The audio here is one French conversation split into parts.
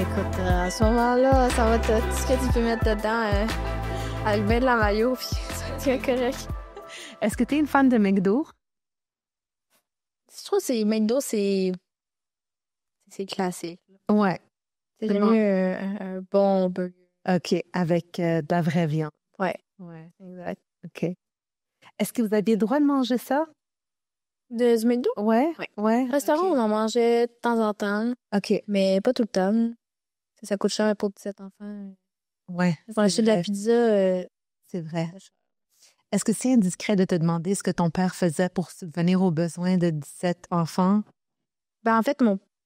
Écoute, à ce moment-là, ça va tout ce que tu peux mettre dedans avec ben de la mayo, puis ça va être bien correct. Est-ce que tu es une fan de McDo? Je trouve que McDo, c'est classique. Ouais. J'aime mieux un bon burger. OK, avec de la vraie viande. Ouais, Ouais. exact. OK. Est-ce que vous aviez le droit de manger ça? Du McDo? Ouais. Ouais. Ouais. Restaurant, OK. on en mangeait de temps en temps, OK. mais pas tout le temps. Ça coûte cher pour 17 enfants. Ouais. Pour acheter de la pizza, C'est vrai. c'est cher. Est-ce que c'est indiscret de te demander ce que ton père faisait pour subvenir aux besoins de 17 enfants? Ben, en fait,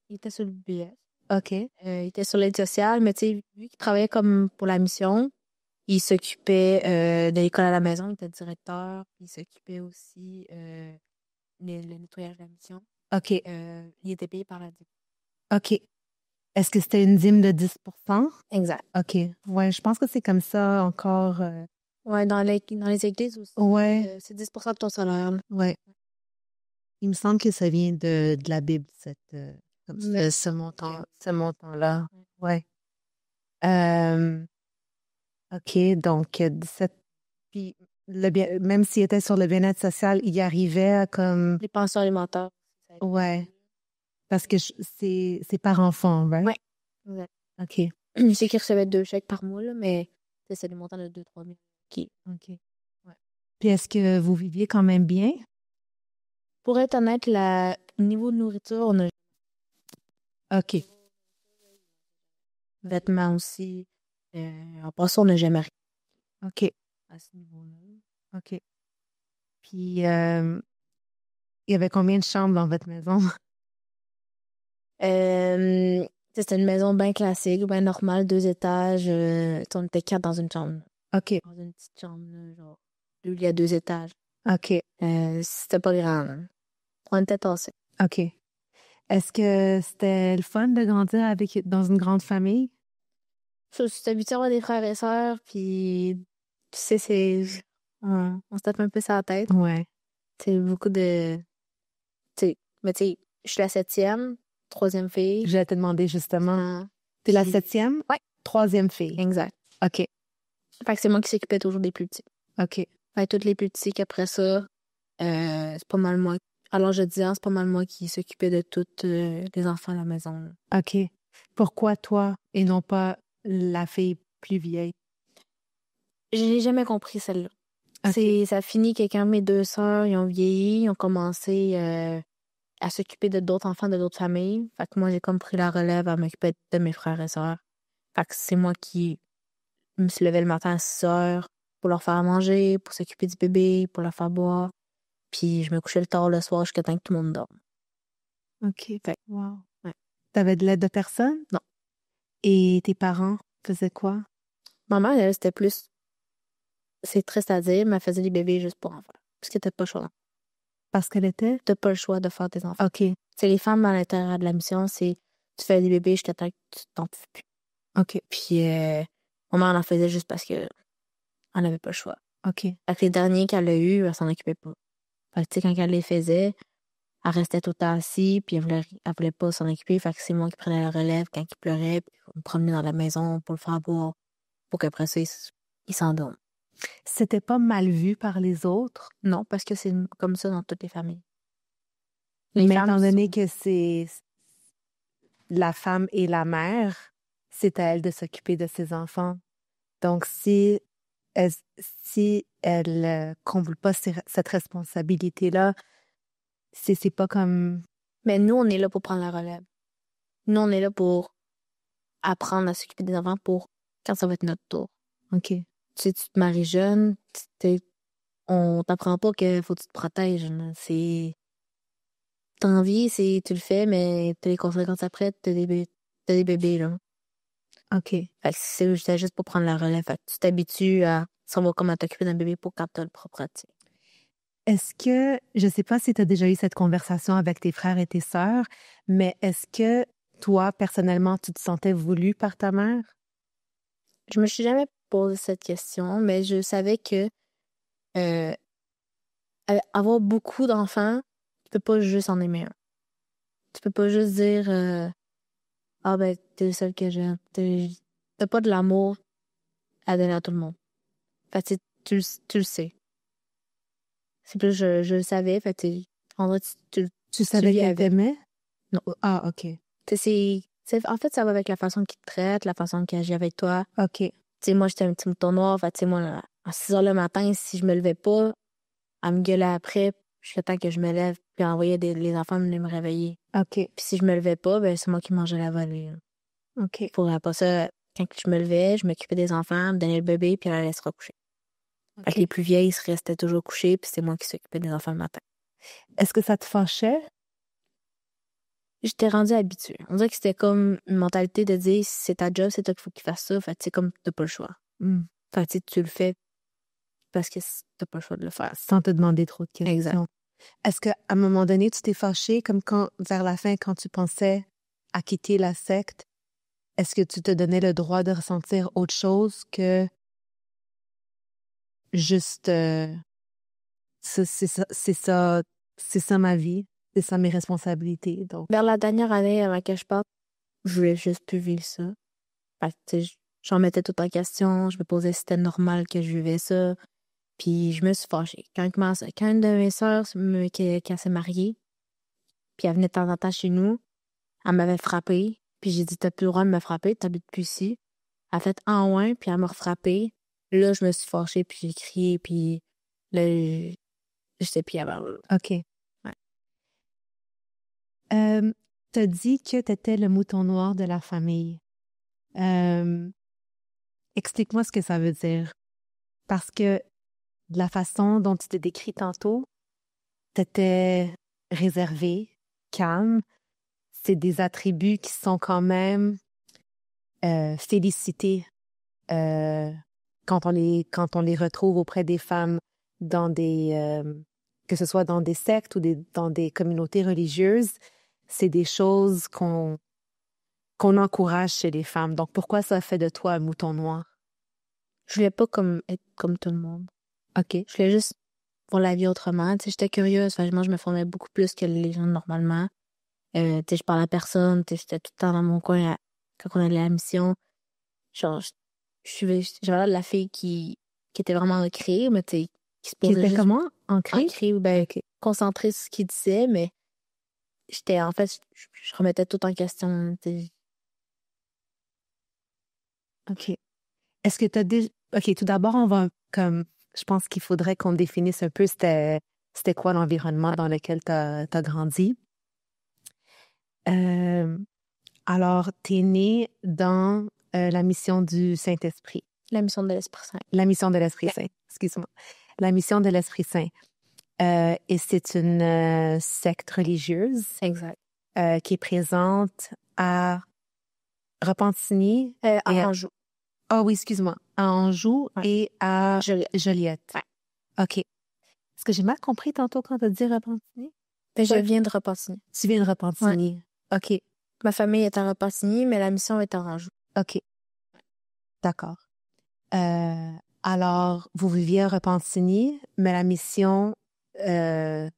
il était sur le BS. OK. Il était sur l'aide sociale, mais tu sais, vu qu'il travaillait comme pour la mission, il s'occupait de l'école à la maison, il était directeur. Il s'occupait aussi le nettoyage de la mission. OK. Il était payé par la DIP. OK. Est-ce que c'était une dîme de 10%? Exact. OK. Ouais, je pense que c'est comme ça encore. Ouais, dans les églises aussi. Ouais. C'est 10% de ton salaire. Là. Ouais. Il me semble que ça vient de la Bible, ce montant-là. Ouais. OK, donc 17. Puis même s'il était sur le bien-être social, il y arrivait à comme. Les pensions alimentaires. Ouais. Parce que c'est par enfant, right? Ouais. Exact. OK. Je sais qu'il recevait 2 chèques par mois, là, mais c'est des montants de 2-3 000. OK. Ouais. Puis est-ce que vous viviez quand même bien? Pour être honnête, le niveau de nourriture, on a OK. vêtements aussi. En passant, on n'a jamais rien OK. à ce niveau-là. OK. Puis, il y avait combien de chambres dans votre maison? C'était une maison bien classique, bien normale, 2 étages. On était 4 dans une chambre. OK. Dans une petite chambre, là, genre 2 lits à 2 étages. OK. C'était pas grand. Là. On était tassés. OK. Est-ce que c'était le fun de grandir dans une grande famille? Je suis habituée à avoir des frères et sœurs, puis tu sais, on se tape un peu sur la tête. Ouais. C'est beaucoup de... Mais tu sais, je suis la 7e, 3e fille. Je vais te demander justement. T'es la 7e? Ouais. 3e fille. Exact. OK. Fait que c'est moi qui s'occupais toujours des plus petits. OK. Fait que tous les plus petits qu'après ça, c'est pas mal moi. À l'âge de 10 ans, c'est pas mal moi qui s'occupais de tous les enfants à la maison. Là. OK. Pourquoi toi et non pas la fille plus vieille? Je n'ai jamais compris celle-là. OK. Ça finit que quand mes 2 sœurs, ils ont vieilli, ils ont commencé à s'occuper de d'autres enfants de d'autres familles. Fait que moi, j'ai comme pris la relève à m'occuper de mes frères et sœurs. Fait que c'est moi qui me suis levée le matin à 6 heures pour leur faire à manger, pour s'occuper du bébé, pour leur faire boire. Puis je me couchais le tard le soir jusqu'à temps que tout le monde dorme. OK. Fait Wow. ouais. T'avais de l'aide de personne? Non. Et tes parents faisaient quoi? Ma mère, elle, c'était plus... C'est triste à dire, mais elle faisait des bébés juste pour en faire. Parce que t'as pas le choix. Parce qu'elle était? T'as pas le choix de faire tes enfants. OK. C'est les femmes à l'intérieur de la mission, c'est tu fais des bébés jusqu'à temps que tu t'en peux plus. OK. Puis ma mère en faisait juste parce que elle n'avait pas le choix. OK. Fait que les derniers qu'elle a eus, elle s'en occupait pas. Fait que tu sais, quand elle les faisait, elle restait tout le temps assise, puis elle voulait pas s'en occuper. Fait que c'est moi qui prenais la relève quand il pleurait, puis on me promenait dans la maison pour le faire boire, pour qu'après ça, il s'endorme. C'était pas mal vu par les autres? Non, parce que c'est comme ça dans toutes les familles. Mais étant donné que c'est la femme et la mère, c'est à elle de s'occuper de ses enfants. Donc, si elle comble pas cette responsabilité-là, c'est pas comme... Mais nous, on est là pour prendre la relève. Nous, on est là pour apprendre à s'occuper des enfants pour quand ça va être notre tour. OK. Tu sais, tu te maries jeune, on t'apprend pas qu'il faut que tu te protèges. Là. T'as envie, tu le fais, mais t'as les conséquences après, t'as des bébés, là. OK. Fait que c'était juste pour prendre la relève. Fait que tu t'habitues à savoir comment t'occuper d'un bébé pour quand t'as le propre, tu sais. Est-ce que, je sais pas si tu as déjà eu cette conversation avec tes frères et tes sœurs, mais est-ce que toi, personnellement, tu te sentais voulu par ta mère? Je me suis jamais posé cette question, mais je savais que euh, avoir beaucoup d'enfants, tu peux pas juste en aimer un. Tu peux pas juste dire ah ben, t'es le seul que j'aime. T'as pas de l'amour à donner à tout le monde. Fait que tu le sais. C'est plus, je le savais, fait que en vrai, Tu savais vis qu'elle avec. t'aimait? Non. Ah, OK. En fait, ça va avec la façon qu'il te traite, la façon qu'il agit avec toi. OK. Tu sais, moi, j'étais un petit mouton noir. Fait tu sais, moi, à 6 heures le matin, si je me levais pas, elle me gueulait après, jusqu'à temps que je me lève, puis elle envoyait les enfants venir me réveiller. OK. Puis si je me levais pas, ben, c'est moi qui mangeais la volée. Là. OK. Pour après ça, quand je me levais, je m'occupais des enfants, me donnais le bébé, puis elle allait se recoucher. Fait que les plus vieilles se restaient toujours couchées, puis c'est moi qui s'occupais des enfants le matin. Est-ce que ça te fâchait? J'étais rendue habituée. On dirait que c'était comme une mentalité de dire, si c'est ta job, c'est toi qu'il faut qu'il fasse ça. Fait que comme t'as pas le choix. Fait que tu le fais parce que t'as pas le choix de le faire. Sans te demander trop de questions. Exact. Est-ce qu'à un moment donné, tu t'es fâchée, comme vers la fin, quand tu pensais à quitter la secte, est-ce que tu te donnais le droit de ressentir autre chose que juste c'est ça ma vie, c'est ça mes responsabilités. Donc, Vers la dernière année avant que je parte, je voulais juste plus vivre ça. Fait que, tu sais, j'en mettais tout en question. Je me posais si c'était normal que je vivais ça. Puis je me suis fâchée. Quand une de mes sœurs qui s'est mariée, puis elle venait de temps en temps chez nous, elle m'avait frappée. Puis j'ai dit, t'as plus le droit de me frapper, t'habites plus ici. Elle a fait en ouin, puis elle m'a refrappée. Là, je me suis fâchée, puis j'ai crié, puis là, je sais plus avant. OK. Ouais. T'as dit que t'étais le mouton noir de la famille. Explique-moi ce que ça veut dire. Parce que de la façon dont tu t'es décrit tantôt, t'étais réservé, calme. C'est des attributs qui sont quand même félicités quand on les retrouve auprès des femmes dans que ce soit dans des sectes ou dans des communautés religieuses. C'est des choses qu'on encourage chez les femmes. Donc, pourquoi ça fait de toi un mouton noir? Je voulais pas être comme tout le monde. OK. Je voulais juste voir la vie autrement. Tu sais, j'étais curieuse. Enfin, moi, je me formais beaucoup plus que les gens normalement. Tu sais, je parlais à personne. Tu sais, j'étais tout le temps dans mon coin quand on allait à la mission. Genre, j'avais l'air de la fille qui était vraiment ancrée, mais tu sais, qui se Qui posait était juste comment? Ancrée? ancrée ou ben, concentrée sur ce qu'il disait, mais en fait, je remettais tout en question. Tu sais. OK. Est-ce que tu as déjà... OK, tout d'abord, je pense qu'il faudrait qu'on définisse un peu c'était quoi l'environnement dans lequel tu as grandi. Alors, tu es né dans la mission du Saint-Esprit. La mission de l'Esprit Saint. La mission de l'Esprit Saint, excuse-moi. La mission de l'Esprit Saint. Et c'est une secte religieuse. Exact. Qui est présente à Repentigny. À Anjou. Ah oui, excuse-moi. À Anjou et à Joliette. Ouais. OK. Est-ce que j'ai mal compris tantôt quand tu as dit Repentigny? Ben, je viens de Repentigny. Tu viens de Repentigny. Ouais. OK. Ma famille est à Repentigny, mais la mission est à Anjou. OK. D'accord. Alors, vous viviez à Repentigny, mais la mission se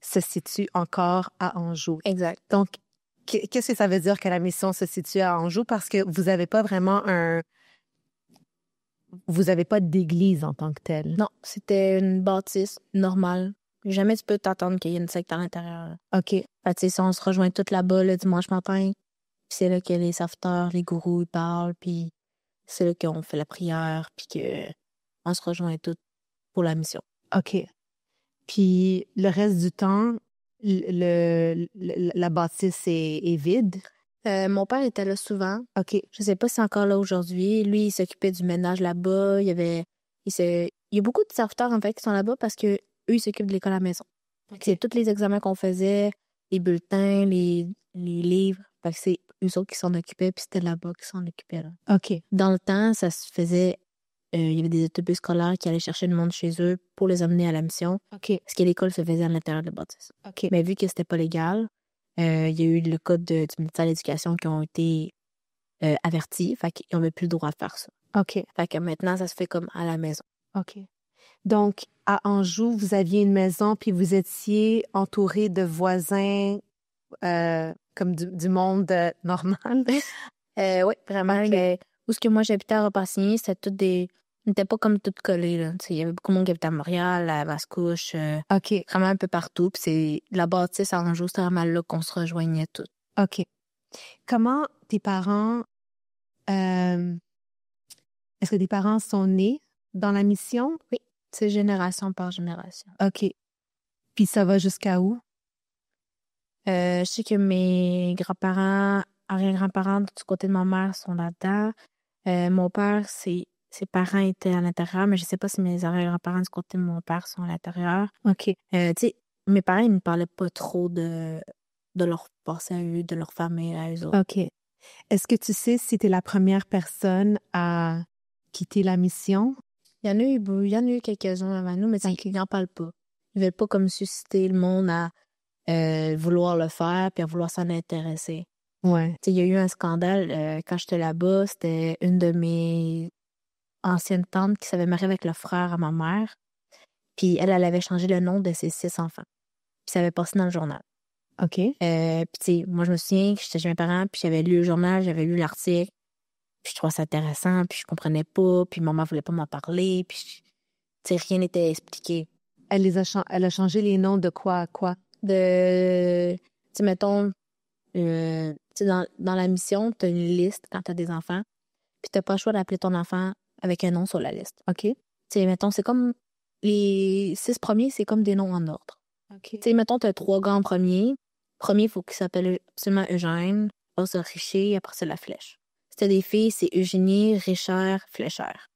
situe encore à Anjou. Exact. Donc, qu'est-ce que ça veut dire que la mission se situe à Anjou? Parce que vous n'avez pas vraiment vous n'avez pas d'église en tant que telle. Non, c'était une bâtisse normale. Jamais tu peux t'attendre qu'il y ait une secte à l'intérieur. OK. Fait tu sais, si on se rejoint toutes là-bas le dimanche matin, puis c'est là que les sauveteurs, les gourous, ils parlent, puis c'est là qu'on fait la prière, puis qu'on se rejoint toutes pour la mission. OK. Puis le reste du temps, la bâtisse est vide? Mon père était là souvent. OK. Je sais pas si c'est encore là aujourd'hui. Lui, il s'occupait du ménage là-bas. Il y a beaucoup de serviteurs, en fait, qui sont là-bas parce que eux, ils s'occupent de l'école à la maison. Okay. C'est tous les examens qu'on faisait, les bulletins, les livres. Fait que c'est eux autres qui s'en occupaient, puis c'était là-bas qui s'en occupaient. Là. OK. Dans le temps, ça se faisait... il y avait des autobus scolaires qui allaient chercher le monde chez eux pour les amener à la mission. OK. Parce que l'école se faisait à l'intérieur de la bâtisse. OK. Mais vu que c'était pas légal, il y a eu le code du ministère de l'Éducation qui ont été avertis. Fait qu'ils n'avaient plus le droit de faire ça. OK. Fait que maintenant, ça se fait comme à la maison. OK. Donc, à Anjou, vous aviez une maison, puis vous étiez entouré de voisins comme du monde normal. Oui, vraiment. Ok. Où ce que moi j'habitais à Repentigny, c'était tout des. On n'était pas comme toutes collés, là. Tu sais, il y avait beaucoup de monde qui habitait à Montréal, à Mascouche, OK, vraiment un peu partout. Puis c'est la bâtisse à Anjou, c'était vraiment là qu'on se rejoignait toutes. OK. Comment tes parents, est-ce que tes parents sont nés dans la mission? Oui, c'est génération par génération. OK. Puis ça va jusqu'à où? Je sais que mes grands-parents, arrière-grands-parents du côté de ma mère sont là-dedans. Mon père, ses parents étaient à l'intérieur, mais je sais pas si mes arrière-grands-parents du côté de mon père sont à l'intérieur. OK. Tu sais, mes parents, ils ne parlaient pas trop de leur passé à eux, de leur famille à eux autres. OK. Est-ce que tu sais si tu es la première personne à quitter la mission? Il y en a eu quelques-uns avant nous, mais tu sais, OK. ils n'en parlent pas. Ils veulent pas comme susciter le monde à vouloir le faire puis à vouloir s'en intéresser. Ouais. Tu sais, il y a eu un scandale quand j'étais là-bas. C'était une de mes anciennes tantes qui s'avait mariée avec le frère à ma mère. Puis elle avait changé le nom de ses 6 enfants. Puis ça avait passé dans le journal. OK. Puis tu sais, moi, je me souviens que j'étais chez mes parents, puis j'avais lu le journal, j'avais lu l'article. Puis je trouvais ça intéressant, puis je comprenais pas, puis maman voulait pas m'en parler, puis tu sais, rien n'était expliqué. Elle a changé les noms de quoi à quoi? Tu sais, mettons, tu sais, dans la mission, t'as une liste quand t'as des enfants, puis t'as pas le choix d'appeler ton enfant avec un nom sur la liste. OK. Tu sais, mettons, c'est comme les 6 premiers, c'est comme des noms en ordre. OK. Tu sais, mettons, t'as 3 gars en premier. Premier, il faut qu'il s'appelle seulement Eugène, après ça Richer, après ça La Flèche. C'était des filles, c'est Eugénie, Richard, Fléchère.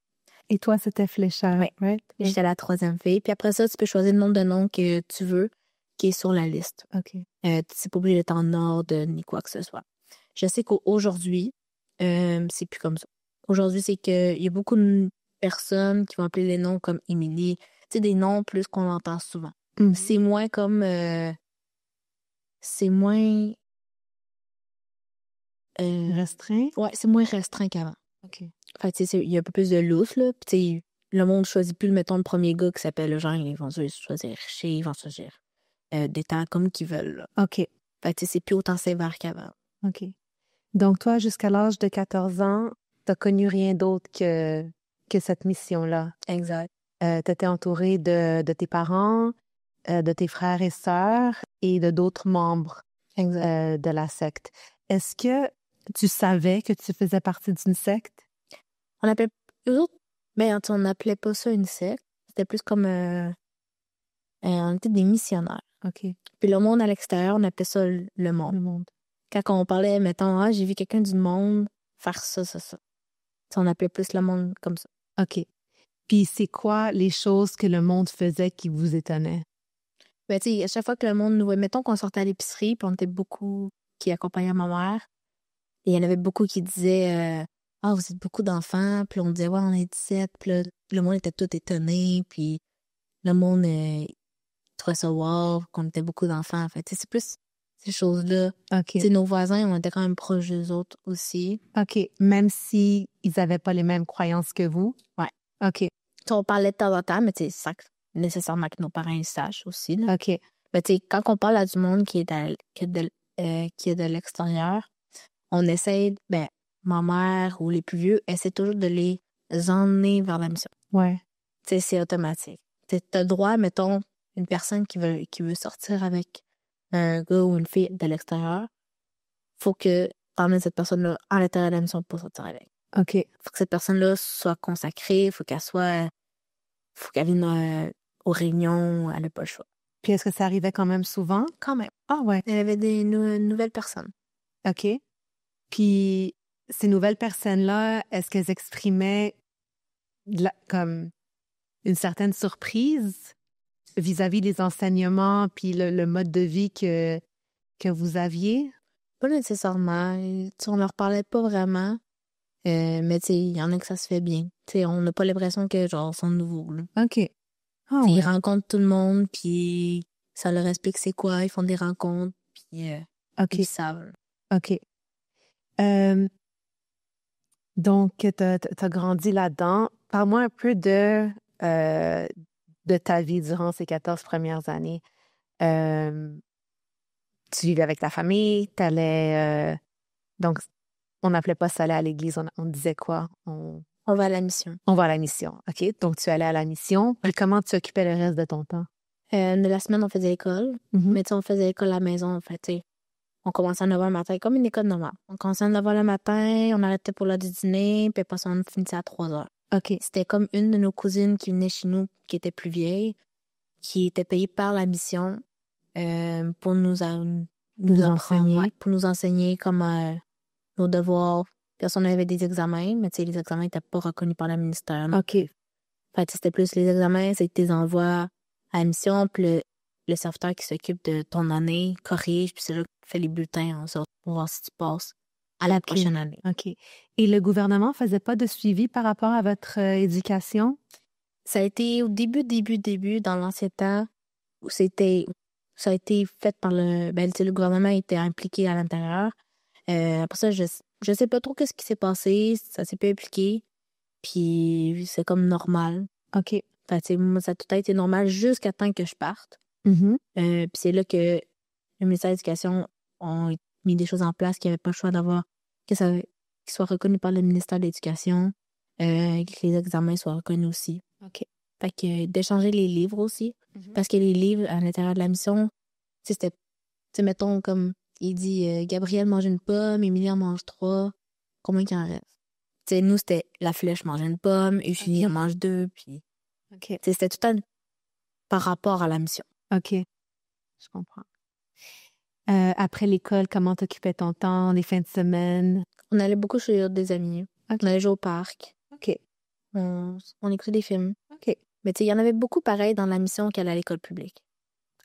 Et toi, c'était Fléchère, Oui. right? J'étais la 3e fille. Puis après ça, tu peux choisir le nombre de noms que tu veux qui est sur la liste. OK. C'est pas obligé d'être en ordre ni quoi que ce soit. Je sais qu'aujourd'hui, c'est plus comme ça. Aujourd'hui, c'est qu'il y a beaucoup de personnes qui vont appeler les noms comme Émilie. Tu sais, des noms plus qu'on entend souvent. Mhm. C'est moins comme... c'est moins... Restreint? ouais, c'est moins restreint qu'avant. OK. Fait que, tu sais, il y a un peu plus de lousse, là. Puis, tu sais, le monde choisit plus, mettons, le premier gars qui s'appelle le genre, ils vont choisir Richer, ils vont choisir des temps comme qu'ils veulent, là. OK. Fait que, tu sais, c'est plus autant sévère qu'avant. OK. Donc, toi, jusqu'à l'âge de 14 ans, t'as connu rien d'autre que cette mission-là. Exact. T'étais entourée de tes parents, de tes frères et sœurs et de d'autres membres Exact. de la secte. Est-ce que tu savais que tu faisais partie d'une secte? On appelait... Eux autres, ben, on n'appelait pas ça une secte. C'était plus comme... on était des missionnaires. OK. Puis le monde à l'extérieur, on appelait ça le monde. Le monde. Quand on parlait, mettons, j'ai vu quelqu'un du monde faire ça. Tu sais, on appelait plus le monde comme ça. OK. Puis c'est quoi les choses que le monde faisait qui vous étonnaient? Ben, tu sais, à chaque fois que le monde nous voyait, mettons qu'on sortait à l'épicerie, puis on était beaucoup qui accompagnaient ma mère, et il y en avait beaucoup qui disaient ah, vous êtes beaucoup d'enfants, puis on disait ouais, on est 17, puis là, le monde était tout étonné, puis le monde trouvait ça wow, qu'on était beaucoup d'enfants. Fait, tu sais, c'est plus ces choses-là. OK. Tu sais, nos voisins, on était quand même proches d'eux autres aussi. OK. Même si ils n'avaient pas les mêmes croyances que vous? Ouais. OK. Tu sais, on parlait de temps en temps, mais tu sais, sans nécessairement que nos parents ils sachent aussi, là. OK. Ben, tu sais, quand on parle à du monde qui est qui est de l'extérieur, on essaie, ben, ma mère ou les plus vieux essaient toujours de les emmener vers la mission. Ouais. Tu sais, c'est automatique. Tu as le droit, mettons, une personne qui veut sortir avec un gars ou une fille de l'extérieur, faut que t'emmènes cette personne-là à l'intérieur de la mission pour sortir avec. OK. Faut que cette personne-là soit consacrée, faut qu'elle vienne aux réunions, elle n'a pas le choix. Puis est-ce que ça arrivait quand même souvent? Quand même. Ah ouais. Elle avait des nouvelles personnes. OK. Puis ces nouvelles personnes-là, est-ce qu'elles exprimaient comme une certaine surprise vis-à-vis des enseignements puis le mode de vie que vous aviez? Pas nécessairement. Tu sais, on leur parlait pas vraiment. Mais tu sais, il y en a que ça se fait bien. Tu sais, on n'a pas l'impression que genre ils sont nouveaux, là. OK. Ah Ils ouais. rencontrent tout le monde, puis ça leur explique c'est quoi, ils font des rencontres, puis OK. ils savent. OK. Donc, t'as grandi là-dedans. Parle-moi un peu de ta vie durant ces 14 premières années. tu vivais avec ta famille, t'allais... donc, on n'appelait pas ça aller à l'église, on disait quoi? On va à la mission. On va à la mission, OK? Donc, tu allais à la mission. Puis comment tu occupais le reste de ton temps? La semaine, on faisait l'école. Mhm. Mais tu sais, on faisait l'école à la maison, en fait, tu sais. On commençait à 9h le matin, comme une école normale. On commençait à 9h le matin, on arrêtait pour l'heure du dîner, puis après ça, on finissait à 3h. OK. C'était comme une de nos cousines qui venait chez nous, qui était plus vieille, qui était payée par la mission pour nous enseigner. ouais, pour nous enseigner comme nos devoirs. Puis on avait des examens, mais tu sais, les examens n'étaient pas reconnus par le ministère. OK. Fait que c'était plus les examens, c'est que tu les envoies à la mission, puis le serviteur qui s'occupe de ton année corrige, puis c'est là que tu fais les bulletins en sorte pour voir si tu passes à la prochaine année. OK. Et le gouvernement faisait pas de suivi par rapport à votre éducation? Ça a été au début, dans l'ancien temps, où ça a été fait par le gouvernement était impliqué à l'intérieur. Après ça, je sais pas trop qu'est-ce qui s'est passé, ça s'est pas impliqué, puis c'est comme normal. OK. Fait que, moi, ça a tout été normal jusqu'à temps que je parte. Mhm. Puis c'est là que le ministère de l'Éducation a mis des choses en place qu'il n'y avait pas le choix d'avoir, qu'il soit reconnu par le ministère de l'Éducation, que les examens soient reconnus aussi. OK. Fait que d'échanger les livres aussi. Mhm. Parce que les livres à l'intérieur de la mission, tu sais, c'était, tu sais, mettons, comme il dit, Gabriel mange une pomme, Émilie en mange 3, combien qu'il en reste? Tu sais, nous, c'était la flèche mange une pomme, Eugénie en mange 2, puis. OK. Tu sais, c'était tout le temps par rapport à la mission. OK. Je comprends. Après l'école, comment t'occupais ton temps, les fins de semaine? On allait beaucoup chez des amis. OK. On allait jouer au parc. OK. On écoutait des films. OK. Mais tu sais, il y en avait beaucoup pareil dans la mission qu'elle à l'école publique.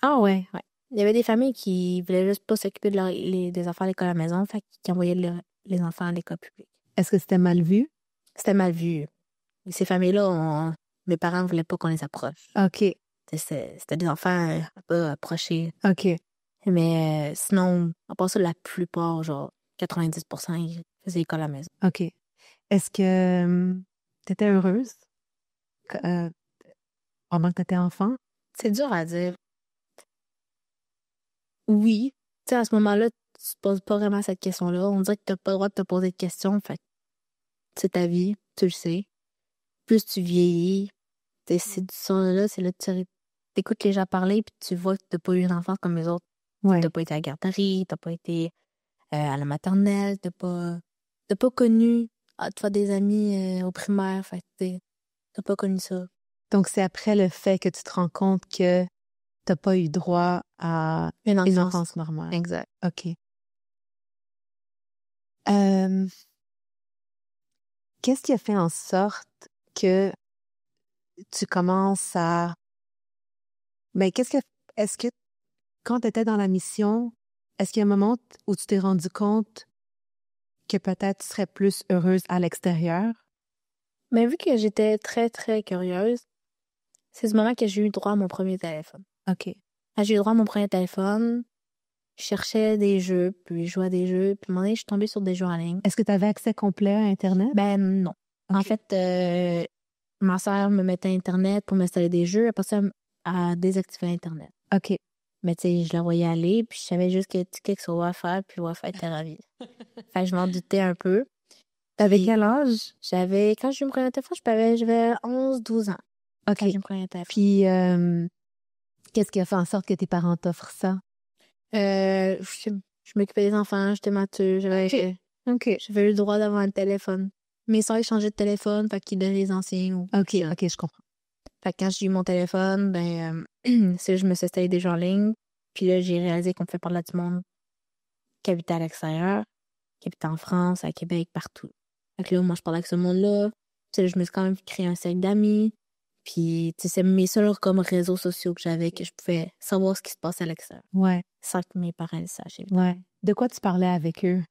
Ah ouais. Ouais. Il y avait des familles qui voulaient juste pas s'occuper des enfants à l'école à la maison, fait qui envoyaient les enfants à l'école publique. Est-ce que c'était mal vu? C'était mal vu. Et ces familles-là, mes parents voulaient pas qu'on les approche. OK. C'était des enfants un peu approchés. OK. Mais sinon, à part ça, la plupart, genre 90%, ils faisaient l'école à la maison. OK. Est-ce que t'étais heureuse pendant que t'étais enfant? C'est dur à dire. Oui. Tu sais, à ce moment-là, tu te poses pas vraiment cette question-là. On dirait que t'as pas le droit de te poser de questions. Fait que c'est ta vie, tu le sais. Plus tu vieillis, c'est là, c'est là que tu écoutes les gens parler puis tu vois que t'as pas eu une enfance comme les autres. Ouais. T'as pas été à la garderie, t'as pas été à la maternelle, t'as pas connu de faire des amis au primaire. Fait que t'as pas connu ça. Donc, c'est après le fait que tu te rends compte que t'as pas eu droit à une enfance normale. Exact. OK. Qu'est-ce qui a fait en sorte que tu commences à... est-ce que quand tu étais dans la mission, est-ce qu'il y a un moment où tu t'es rendu compte que peut-être tu serais plus heureuse à l'extérieur? Mais vu que j'étais très, très curieuse, c'est ce moment que j'ai eu droit à mon premier téléphone. OK. Quand j'ai eu droit à mon premier téléphone, je cherchais des jeux, puis je jouais à des jeux, puis à un moment donné, je suis tombée sur des jeux en ligne. Est-ce que tu avais accès complet à Internet? Ben non. Okay. En fait, ma sœur me mettait Internet pour m'installer des jeux, après ça, à désactiver Internet. OK. Mais tu sais, je la voyais aller, puis je savais juste que tu cliques sur Wi-Fi, puis Wi-Fi était ravi. Fait que je m'en doutais un peu. T'avais quel âge? Quand j'ai eu mon premier téléphone, j'avais 11-12 ans. OK. Quand j'ai eu mon premier téléphone. Puis, qu'est-ce qui a fait en sorte que tes parents t'offrent ça? Je m'occupais des enfants, j'étais mature, j'avais eu le droit d'avoir un téléphone. Mes soeurs échangeaient de téléphone, fait qu'ils donnaient les anciens. OK, je comprends. Fait que quand j'ai eu mon téléphone, c'est je me suis installée des jeux en ligne. Puis là, j'ai réalisé qu'on fait parler du monde qui habitait à l'extérieur, qui habitait en France, à Québec, partout. Fait que là, moi, je parlais avec ce monde-là. Puis là, je me suis quand même créé un cercle d'amis. Puis, tu sais, c'est mes seuls comme réseaux sociaux que j'avais, que je pouvais savoir ce qui se passait à l'extérieur. Ouais. Sans que mes parents le sachent. Ouais. De quoi tu parlais avec eux?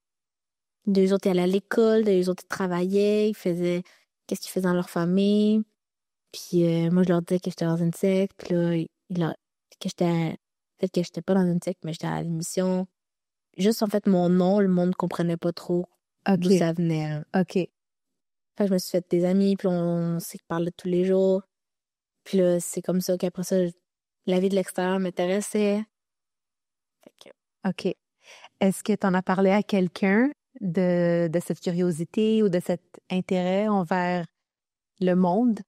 Deux autres, ils allaient à l'école, deux autres, ils travaillaient, qu'est-ce qu'ils faisaient dans leur famille. Puis moi, je leur disais que j'étais dans une secte. Puis là, peut-être que j'étais pas dans une secte, mais j'étais à l'émission. Juste, en fait, mon nom, le monde ne comprenait pas trop d'où ça venait. OK. Fait que je me suis fait des amis, puis on s'est parlé tous les jours. Puis là, c'est comme ça qu'après ça, la vie de l'extérieur m'intéressait. Fait que OK. Est-ce que tu en as parlé à quelqu'un de cette curiosité ou de cet intérêt envers le monde?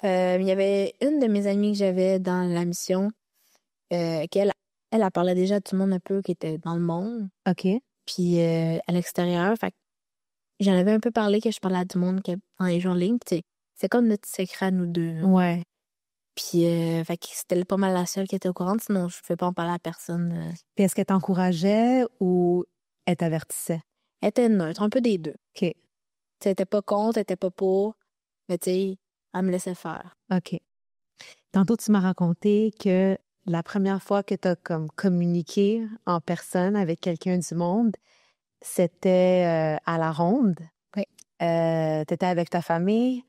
Il y avait une de mes amies que j'avais dans la mission, elle parlait déjà du monde un peu qui était dans le monde, OK. puis à l'extérieur. Fait que j'en avais un peu parlé que je parlais à du monde dans les jeux en ligne. Puis, c'est comme notre secret à nous deux. Ouais. Puis fait que c'était pas mal la seule qui était au courant. Sinon, je ne pouvais pas en parler à personne. Puis est-ce qu'elle t'encourageait ou elle t'avertissait? Elle était neutre, un peu des deux. OK. Tu sais, elle était pas contre, elle était pas pour. Mais tu sais, elle me laissait faire. OK. Tantôt, tu m'as raconté que la première fois que tu as comme communiqué en personne avec quelqu'un du monde, c'était à la ronde. Oui. Tu étais avec ta famille,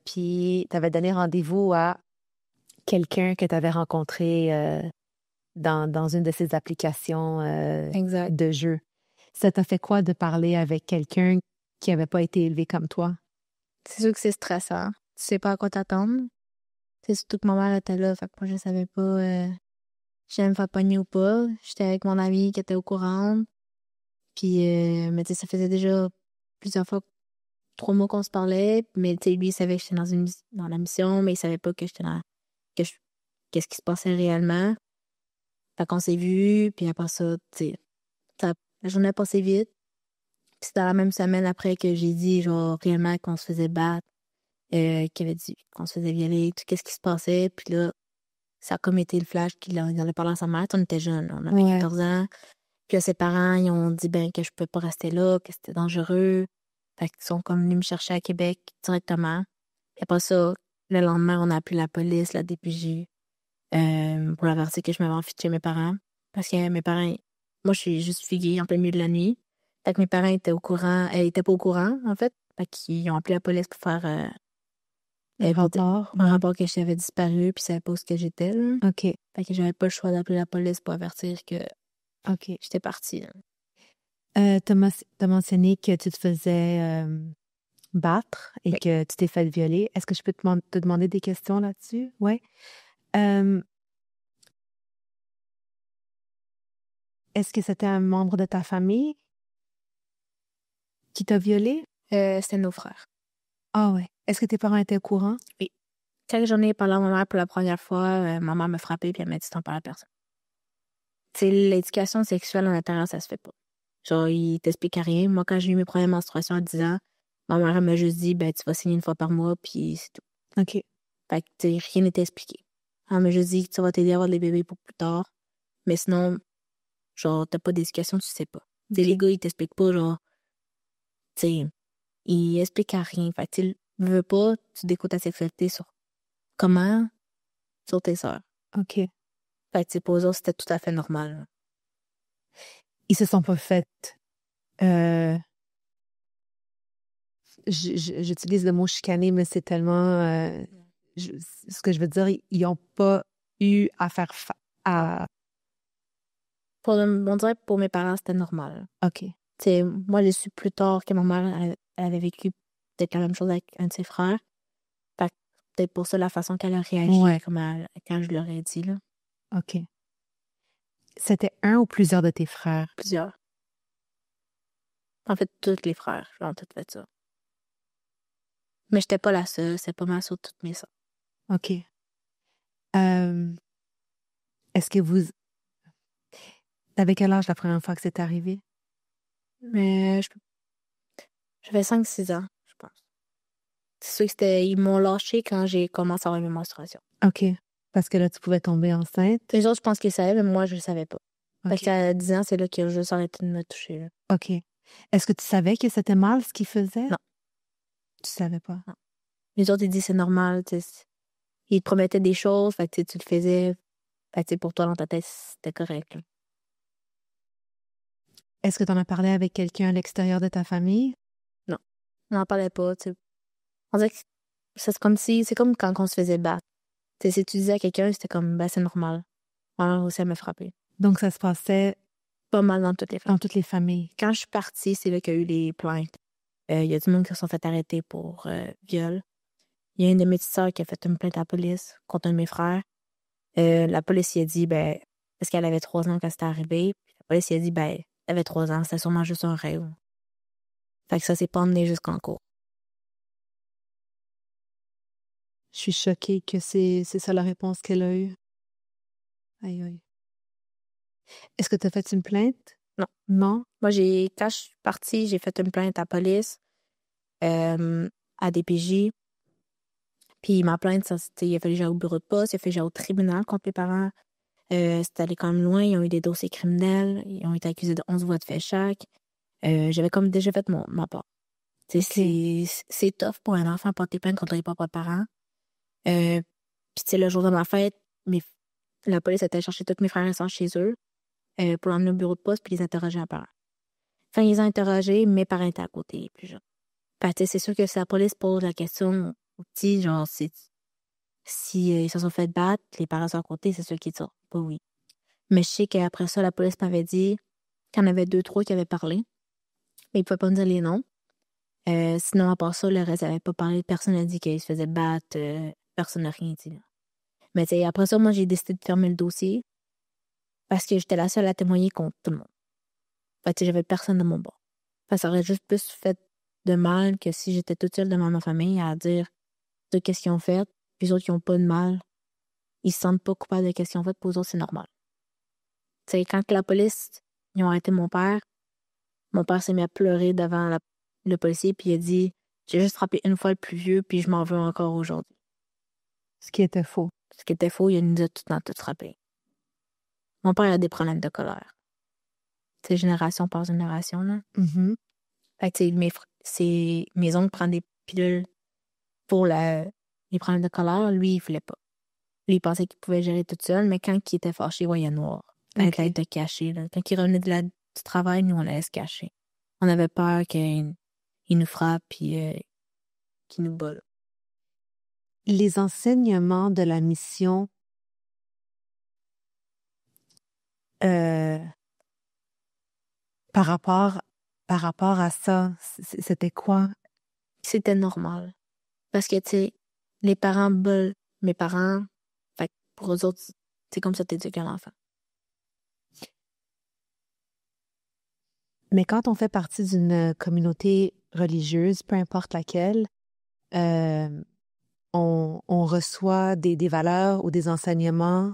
puis tu avais donné rendez-vous à quelqu'un que tu avais rencontré dans une de ces applications Exact. de jeu. Ça t'a fait quoi de parler avec quelqu'un qui n'avait pas été élevé comme toi? C'est sûr que c'est stressant. Tu sais pas à quoi t'attendre. C'est surtout que ma mère était là. Fait que moi, je savais pas si j'allais me faire pogner ou pas. J'étais avec mon amie qui était au courant. Puis, mais tu sais, ça faisait déjà plusieurs fois, 3 mois qu'on se parlait. Mais tu sais, lui, il savait que j'étais dans la mission, mais il savait pas que j'étais qu'est-ce qui se passait réellement. Fait qu'on s'est vus, puis après ça, tu sais, la journée a passé vite. Puis c'était la même semaine après que j'ai dit, genre, réellement qu'on se faisait battre, qu'il avait dit qu'on se faisait violer, tout qu'est-ce qui se passait. Puis là, ça a comme été le flash qu'il en a parlé à sa mère. On était jeunes, on avait 14 ans. Puis là, ses parents, ils ont dit ben que je peux pas rester là, que c'était dangereux. Fait qu'ils sont comme venus me chercher à Québec directement. Puis après ça, le lendemain, on a appelé la police, la DPJ, pour l'avertir que je m'avais enfui de chez mes parents. Parce que mes parents, moi, je suis juste figuée en plein milieu de la nuit. Fait que mes parents étaient au courant, étaient pas au courant, en fait. Fait qu'ils ont appelé la police pour faire Un rapport. un rapport que j'avais disparu, puis ils savaient pas où ce que j'étais, là. OK. Fait que j'avais pas le choix d'appeler la police pour avertir que OK. j'étais partie, là. T'as mentionné que tu te faisais battre et Oui. que tu t'es fait violer. Est-ce que je peux te demander des questions là-dessus? Oui. Est-ce que c'était un membre de ta famille qui t'a violé? C'était nos frères. Ah ouais. Est-ce que tes parents étaient au courant? Oui. Quand j'en ai parlé à ma mère pour la première fois, ma mère m'a frappée puis elle m'a dit t'en parles à personne. Tu sais, l'éducation sexuelle en intérieur, ça se fait pas. Genre, il t'explique rien. Moi, quand j'ai eu mes premières menstruations à 10 ans, ma mère elle m'a juste dit ben tu vas saigner une fois par mois puis c'est tout. OK. Fait que tu sais, rien n'était expliqué. Elle m'a juste dit que ça va t'aider à avoir des bébés pour plus tard. Mais sinon, genre, t'as pas d'éducation, tu sais pas. Tu sais, OK. les gars, ils t'expliquent pas, genre, tu sais, ils expliquent à rien. Fait que tu veux pas, tu découvres ta sexualité sur comment? Sur tes sœurs. OK. Fait que tu sais, pour eux autres, c'était tout à fait normal, là. Ils se sont pas fait... j'utilise le mot chicaner, mais c'est tellement... ce que je veux dire, ils ont pas eu à faire à... On dirait que pour mes parents, c'était normal. OK. Tu sais, moi, j'ai su plus tard que ma mère elle avait vécu peut-être la même chose avec un de ses frères. Fait que peut-être pour ça, la façon qu'elle a réagi Ouais. quand je leur ai dit, là. OK. C'était un ou plusieurs de tes frères? Plusieurs. En fait, tous les frères, ont tout fait ça. Mais j'étais pas la seule, c'est pas mal sur toutes mes sœurs. OK. Est-ce que vous... T'avais quel âge la première fois que c'est arrivé? Mais j'avais 5-6 ans, je pense. C'est sûr que ils m'ont lâché quand j'ai commencé à avoir mes menstruations. OK. Parce que là, tu pouvais tomber enceinte. Les autres, je pense qu'ils savaient, mais moi, je le savais pas. Fait OK. qu'à 10 ans, c'est là qu'ils ont juste arrêté de me toucher, là. OK. Est-ce que tu savais que c'était mal ce qu'ils faisaient? Non. Tu savais pas? Non. Les autres, ils disent c'est normal, tu sais. Ils te promettaient des choses, fait que tu le faisais. Fait que pour toi, dans ta tête, c'était correct, là. Est-ce que tu en as parlé avec quelqu'un à l'extérieur de ta famille? Non. On n'en parlait pas, tu sais. On dirait que c'est comme quand on se faisait battre. Tu sais, si tu disais à quelqu'un, c'était comme, ben, c'est normal. Ma mère aussi, elle m'a frappé. Donc, ça se passait Pas mal dans toutes les familles. dans toutes les familles. Quand je suis partie, c'est là qu'il y a eu les plaintes. Il y a du monde qui se sont fait arrêter pour viol. Il y a une de mes petites sœurs qui a fait une plainte à la police contre un de mes frères. La police y a dit, ben, Parce qu'elle avait 3 ans quand c'était arrivé. Puis la police, il a dit, ben, elle avait 3 ans, c'était sûrement juste un rêve. Fait que ça s'est pas emmené jusqu'en cours. Je suis choquée que c'est ça la réponse qu'elle a eue. Aïe, aïe. Est-ce que tu as fait une plainte? Non. Non? Moi, quand je suis partie, j'ai fait une plainte à la police, à DPJ. Puis ma plainte, ça, c'était, il a fallu que j'aille au bureau de poste, il a fallu que j'aille au tribunal contre mes parents. C'était allé quand même loin, ils ont eu des dossiers criminels, ils ont été accusés de 11 voies de fait chaque. J'avais comme déjà fait ma part. C'est tough pour un enfant porter plainte contre les propres parents. Puis tu sais, le jour de ma fête, la police était chercher tous mes frères et sœurs chez eux pour l'emmener au bureau de poste puis les interroger en parents. Enfin, ils les ont interrogés, mes parents étaient à côté, plus jeunes. Fait tu sais, c'est sûr que si la police pose la question aux petits, genre, si ils se sont fait battre, les parents sont à côté, c'est sûr qu'ils disent pas oui. Mais je sais qu'après ça, la police m'avait dit qu'il y en avait 2, 3 qui avaient parlé, mais ils pouvaient pas me dire les noms. Sinon, à part ça, le reste n'avait pas parlé. Personne n'a dit qu'ils se faisaient battre. Personne n'a rien dit. Là. Mais tu sais, après ça, moi, j'ai décidé de fermer le dossier parce que j'étais la seule à témoigner contre tout le monde. Fait que j'avais personne de mon bord. Fait que ça aurait juste plus fait de mal que si j'étais toute seule devant ma famille à dire de qu'est-ce qu'ils ont fait, puis les autres qui ont pas de mal, ils se sentent pas coupables de qu'est-ce qu'ils ont fait, pour eux autres, c'est normal. Tu sais, quand la police, ils ont arrêté mon père s'est mis à pleurer devant le policier, puis il a dit « J'ai juste frappé une fois le plus vieux, puis je m'en veux encore aujourd'hui. » Ce qui était faux. Ce qui était faux, il nous a tout le temps tout frappé. Mon père a des problèmes de colère. C'est génération par génération, là. Mm-hmm. Fait que, tu sais, mes oncles prennent des pilules pour les problèmes de colère. Lui, il voulait pas. Lui, il pensait qu'il pouvait gérer tout seul, mais quand il était fâché, il voyait noir. La tête de caché, là. Quand il revenait du travail, nous, on la laisse cacher. On avait peur qu'il nous frappe, puis qu'il nous bat, là. Les enseignements de la mission par rapport à ça, c'était quoi? C'était normal. Parce que, tu sais, les parents veulent mes parents. Fait que pour eux autres, c'est comme ça que t'éduques un enfant. Mais quand on fait partie d'une communauté religieuse, peu importe laquelle, on reçoit des valeurs ou des enseignements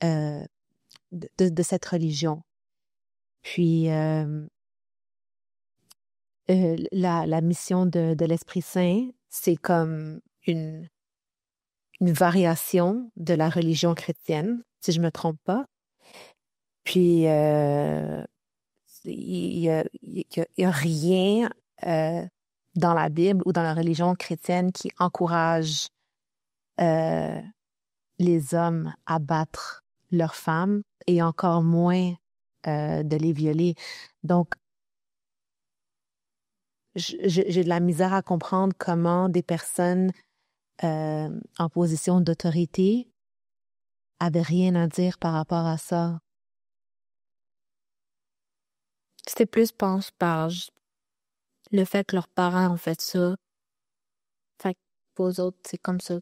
de cette religion. Puis la mission de l'Esprit Saint, c'est comme une variation de la religion chrétienne, si je me trompe pas. Puis il y a rien dans la Bible ou dans la religion chrétienne qui encourage les hommes à battre leurs femmes et encore moins de les violer. Donc, j'ai de la misère à comprendre comment des personnes en position d'autorité avaient rien à dire par rapport à ça. C'était plus, pense, par le fait que leurs parents ont fait ça. Fait que pour eux autres, c'est comme ça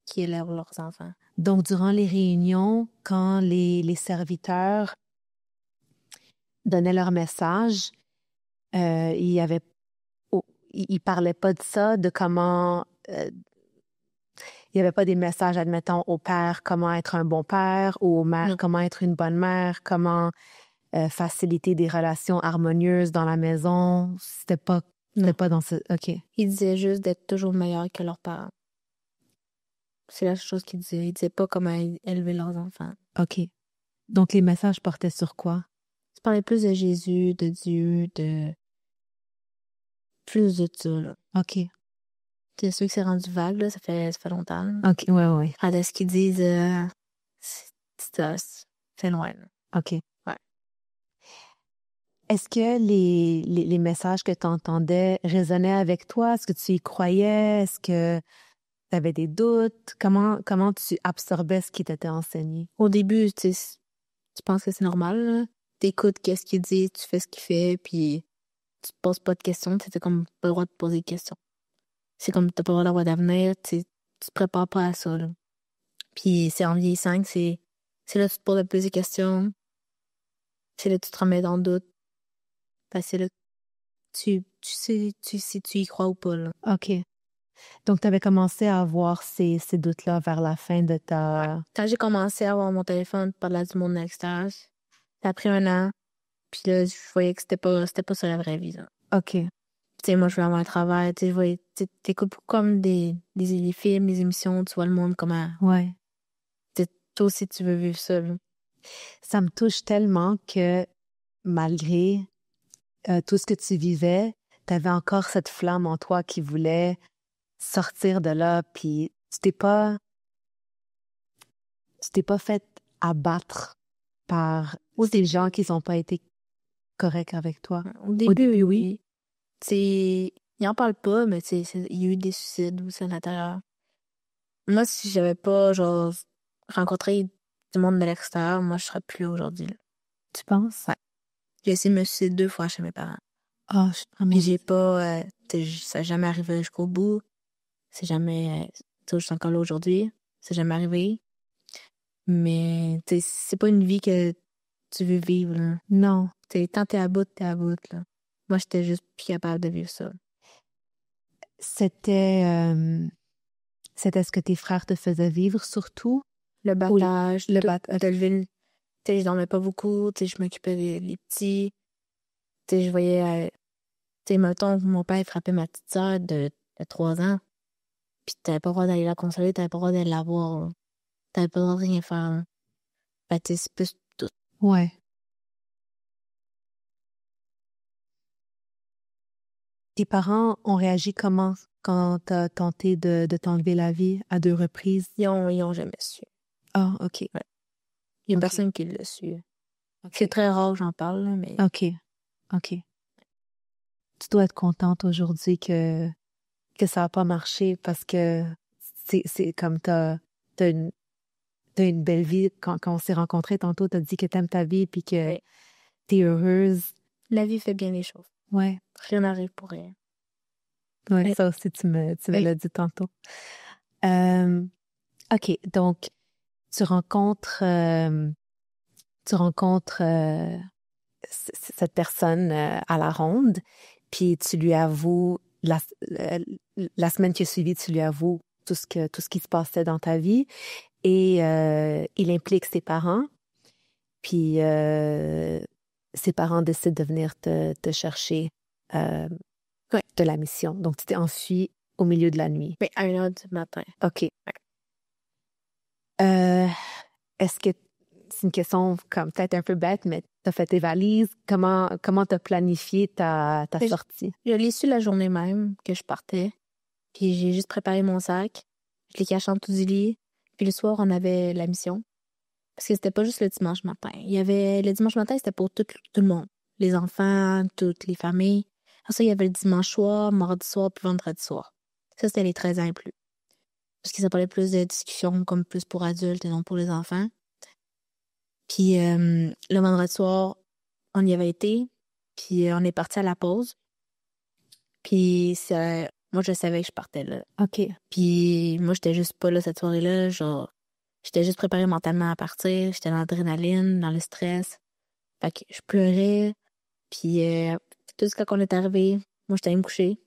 qu'ils élèvent leurs enfants. Donc, durant les réunions, quand les serviteurs donnaient leur message, ils parlaient pas de ça, de comment... il n'y avait pas des messages, admettons, au père, comment être un bon père, ou aux mères, comment être une bonne mère, comment faciliter des relations harmonieuses dans la maison. C'était pas dans ce... OK. Ils disaient juste d'être toujours meilleurs que leurs parents. C'est la chose qu'ils disaient. Ils disaient pas comment élever leurs enfants. OK. Donc, les messages portaient sur quoi? Ils parlaient plus de Jésus, de Dieu, de... Plus de ça, là. OK. C'est sûr que c'est rendu vague, là. Ça fait longtemps. Là. OK, ouais. De ce qu'ils disent, c'est loin, là. OK. Ouais. Est-ce que les messages que tu entendais résonnaient avec toi? Est-ce que tu y croyais? Est-ce que tu avais des doutes? Comment tu absorbais ce qui t'était enseigné? Au début, tu penses que c'est normal, là. T'écoutes qu'est-ce qu'il dit, tu fais ce qu'il fait, puis tu te poses pas de questions. Tu n'as comme pas le droit de poser de questions. C'est comme t'as pas le droit d'avoir d'avenir, tu te prépares pas à ça, là. Puis c'est en vieillissant que c'est C'est là que tu te poses le plus de questions. C'est là que tu te remets dans le doute. C'est là que tu sais si tu y crois ou pas, là. OK. Donc, tu avais commencé à avoir ces doutes-là vers la fin de ta... Quand j'ai commencé à avoir mon téléphone par là du monde à l'extérieur, ça a pris 1 an. Puis là, je voyais que c'était pas ça la vraie vie, là. OK. Tu sais, moi, je veux avoir un travail. Tu sais, je voyais, t'écoutes comme des films, des émissions, tu vois le monde comment... Ouais. Toi aussi, tu veux vivre ça, là. Ça me touche tellement que malgré tout ce que tu vivais, tu avais encore cette flamme en toi qui voulait sortir de là, puis tu t'es pas fait abattre par ces gens qui n'ont pas été corrects avec toi. Au début, oui. Ils en parlent pas, mais il y a eu des suicides aussi à l'intérieur. Moi, si j'avais pas, genre, rencontré du monde de l'extérieur, moi, je serais plus là aujourd'hui, là. Tu penses? Ouais. J'ai essayé de me suicider 2 fois chez mes parents. Ah, je suis vraiment... Puis j'ai pas... ça n'a jamais arrivé jusqu'au bout. C'est jamais... tu sais, je suis encore là aujourd'hui. C'est jamais arrivé. Mais, tu sais, c'est pas une vie que tu veux vivre, là. Non. Tant t'es à bout, là. Moi, j'étais juste plus capable de vivre ça. C'était ce que tes frères te faisaient vivre, surtout? Le battage, le battage. de lever le... Tu sais, je dormais pas beaucoup. Tu sais, je m'occupais des petits. Tu sais, je voyais... tu sais, mettons, mon père frappait ma petite sœur de 3 ans. Puis t'avais pas le droit d'aller la consoler, t'avais pas le droit d'aller la voir, là. T'avais pas le droit de rien faire, là. Tu sais, c'est plus tout. Ouais. Tes parents ont réagi comment quand t'as tenté de t'enlever la vie à 2 reprises? Ils ont jamais su. Ah, OK. Ouais. Il y a OK. personne qui l'a su. OK. C'est très rare que j'en parle, là, mais... OK. OK. Tu dois être contente aujourd'hui que ça n'a pas marché parce que c'est comme t'as une belle vie. Quand on s'est rencontrés tantôt, t'as dit que t'aimes ta vie puis que t'es heureuse. La vie fait bien les choses. Ouais. Rien n'arrive pour rien. Ouais, ça aussi, tu me l'as dit tantôt. OK, donc, tu rencontres cette personne à la ronde, puis tu lui avoues, la semaine qui a suivi, tu lui avoues tout ce qui se passait dans ta vie, et il implique ses parents, puis ses parents décident de venir te chercher de la mission. Donc, tu t'es enfui au milieu de la nuit. Oui, à 1h du matin. OK. Est-ce que c'est une question comme peut-être un peu bête, mais t'as fait tes valises? Comment t'as planifié ta sortie? Je l'ai su la journée même que je partais. Puis j'ai juste préparé mon sac. Je l'ai caché en dessous du lit. Puis le soir, on avait la mission. Parce que c'était pas juste le dimanche matin. Le dimanche matin, c'était pour tout le monde. Les enfants, toutes les familles. Après ça, il y avait le dimanche soir, mardi soir, puis vendredi soir. Ça, c'était les 13 ans et plus. Parce que ça parlait plus de discussions comme plus pour adultes et non pour les enfants. Puis le vendredi soir, on y avait été. Puis on est parti à la pause. Puis moi, je savais que je partais là. OK. Puis moi, j'étais juste pas là cette soirée-là. Genre, j'étais juste préparée mentalement à partir. J'étais dans l'adrénaline, dans le stress. Fait que je pleurais. Puis tout ce quand on est arrivé, moi, j'étais allée me coucher.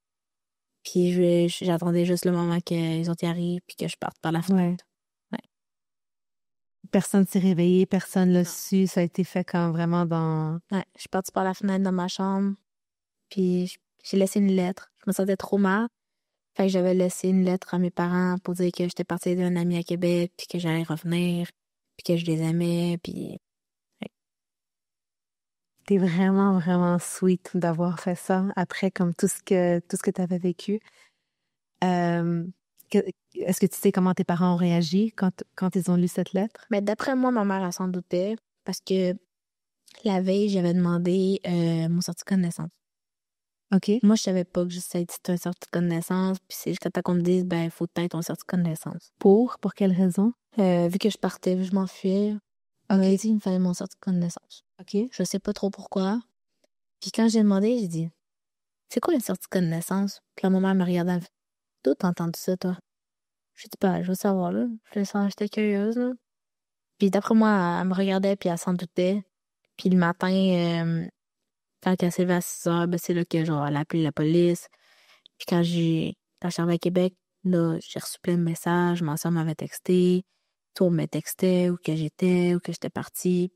Puis j'attendais juste le moment qu'ils ont y arrivent puis que je parte par la fenêtre. Ouais. Personne s'est réveillé, personne l'a su. Ça a été fait comme vraiment dans... Ouais, je suis partie par la fenêtre dans ma chambre. Puis j'ai laissé une lettre. Je me sentais trop mal. Fait que j'avais laissé une lettre à mes parents pour dire que j'étais partie d'un ami à Québec, puis que j'allais revenir, puis que je les aimais, puis... Ouais. T'es vraiment, vraiment sweet d'avoir fait ça après comme tout ce que t'avais vécu. Est-ce que tu sais comment tes parents ont réagi quand ils ont lu cette lettre? Mais d'après moi, ma mère, elle s'en doutait, parce que la veille, j'avais demandé mon certificat de naissance. OK. Moi, je savais pas que c'était un certificat de naissance, puis c'est jusqu'à temps qu'on me dise, ben, il faut peut-être ton certificat de naissance. Pour quelle raison? Vu que je partais, vu que je m'enfuyais, on m'a dit qu'il me fallait mon certificat de naissance. OK. Je sais pas trop pourquoi. Puis quand j'ai demandé, j'ai dit, c'est quoi le certificat de naissance? Puis là, ma mère me regardait, elle me fait, d'où t'as entendu ça, toi? J'ai dit, bah, je veux savoir, là. J'étais curieuse, là. Puis d'après moi, elle me regardait, puis elle s'en doutait. Puis le matin, quand elle s'est levée à 6 heures, ben, c'est là que, genre, elle a appelé la police. Puis quand je suis arrivée à Québec, là, j'ai reçu plein de messages. Ma soeur m'avait texté. Tout me textait où que j'étais, où que j'étais partie.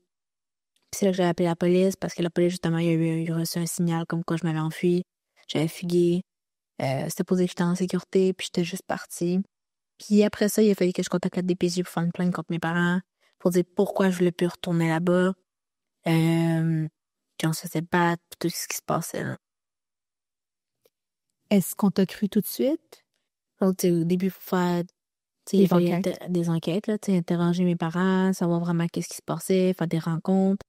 Puis c'est là que j'ai appelé la police parce que la police, justement, il a reçu un signal comme quoi je m'avais enfui. J'avais fugué. C'était posé que j'étais en sécurité, puis j'étais juste partie. Puis après ça, il a fallu que je contacte la DPJ pour faire une plainte contre mes parents, pour dire pourquoi je voulais plus retourner là-bas. Puis on se faisait battre, puis tout ce qui se passait, là. Est-ce qu'on t'a cru tout de suite? Donc, tu sais, au début, il faut faire, tu sais, il Des fallait enquêtes. des enquêtes, là, tu sais, interroger mes parents, savoir vraiment qu'est-ce qui se passait, faire des rencontres.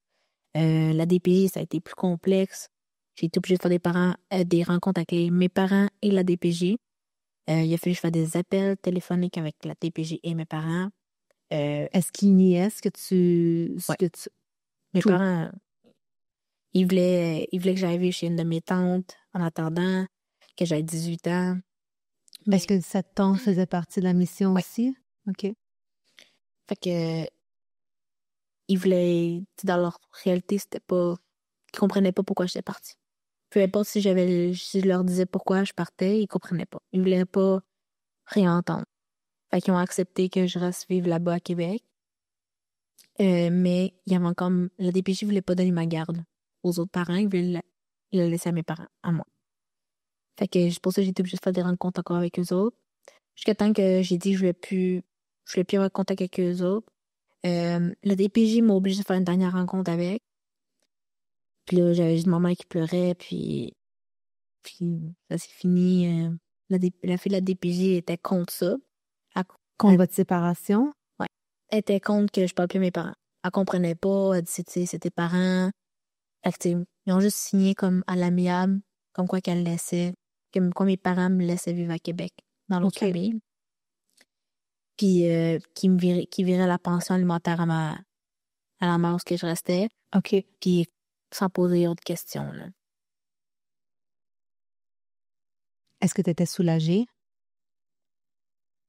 La DPJ, ça a été plus complexe. J'ai été obligée de faire des rencontres avec mes parents et la DPJ. Il a fallu que je fasse des appels téléphoniques avec la DPJ et mes parents. Est-ce qu'ils niaient ce Ouais. que tu... Mes Tout. parents, ils voulaient que j'aille vivre chez une de mes tantes en attendant que j'aie 18 ans. Est-ce que cette tante faisait partie de la mission Ouais. aussi? OK. Fait que, ils voulaient, tu sais, dans leur réalité, c'était pas, ils comprenaient pas pourquoi j'étais partie. Peu importe si je leur disais pourquoi je partais, ils comprenaient pas. Ils voulaient pas rien entendre. Fait qu'ils ont accepté que je reste vivre là-bas à Québec. Mais il y avait comme, la DPJ voulait pas donner ma garde aux autres parents. Ils voulaient la laisser à mes parents, à moi. Fait que c'est pour ça que j'ai été obligée de faire des rencontres encore avec eux autres. Jusqu'à temps que j'ai dit que je voulais plus avoir contact avec eux autres. Le DPJ m'a obligée de faire une dernière rencontre avec. Puis là, j'avais juste ma mère qui pleurait, puis ça s'est fini. La fille de la DPJ était contre ça. Contre votre séparation? Ouais. Elle était contre que je parle plus à mes parents. Elle comprenait pas. Elle dit, c'est tes parents. Fait que, tu sais, ils ont juste signé comme à l'amiable, comme quoi qu'elle laissait, comme quoi mes parents me laissaient vivre à Québec, dans l'autre OK. famille. Puis qui virait la pension alimentaire à la mort où je restais. OK. Puis sans poser autre questions, là. Est-ce que tu étais soulagée?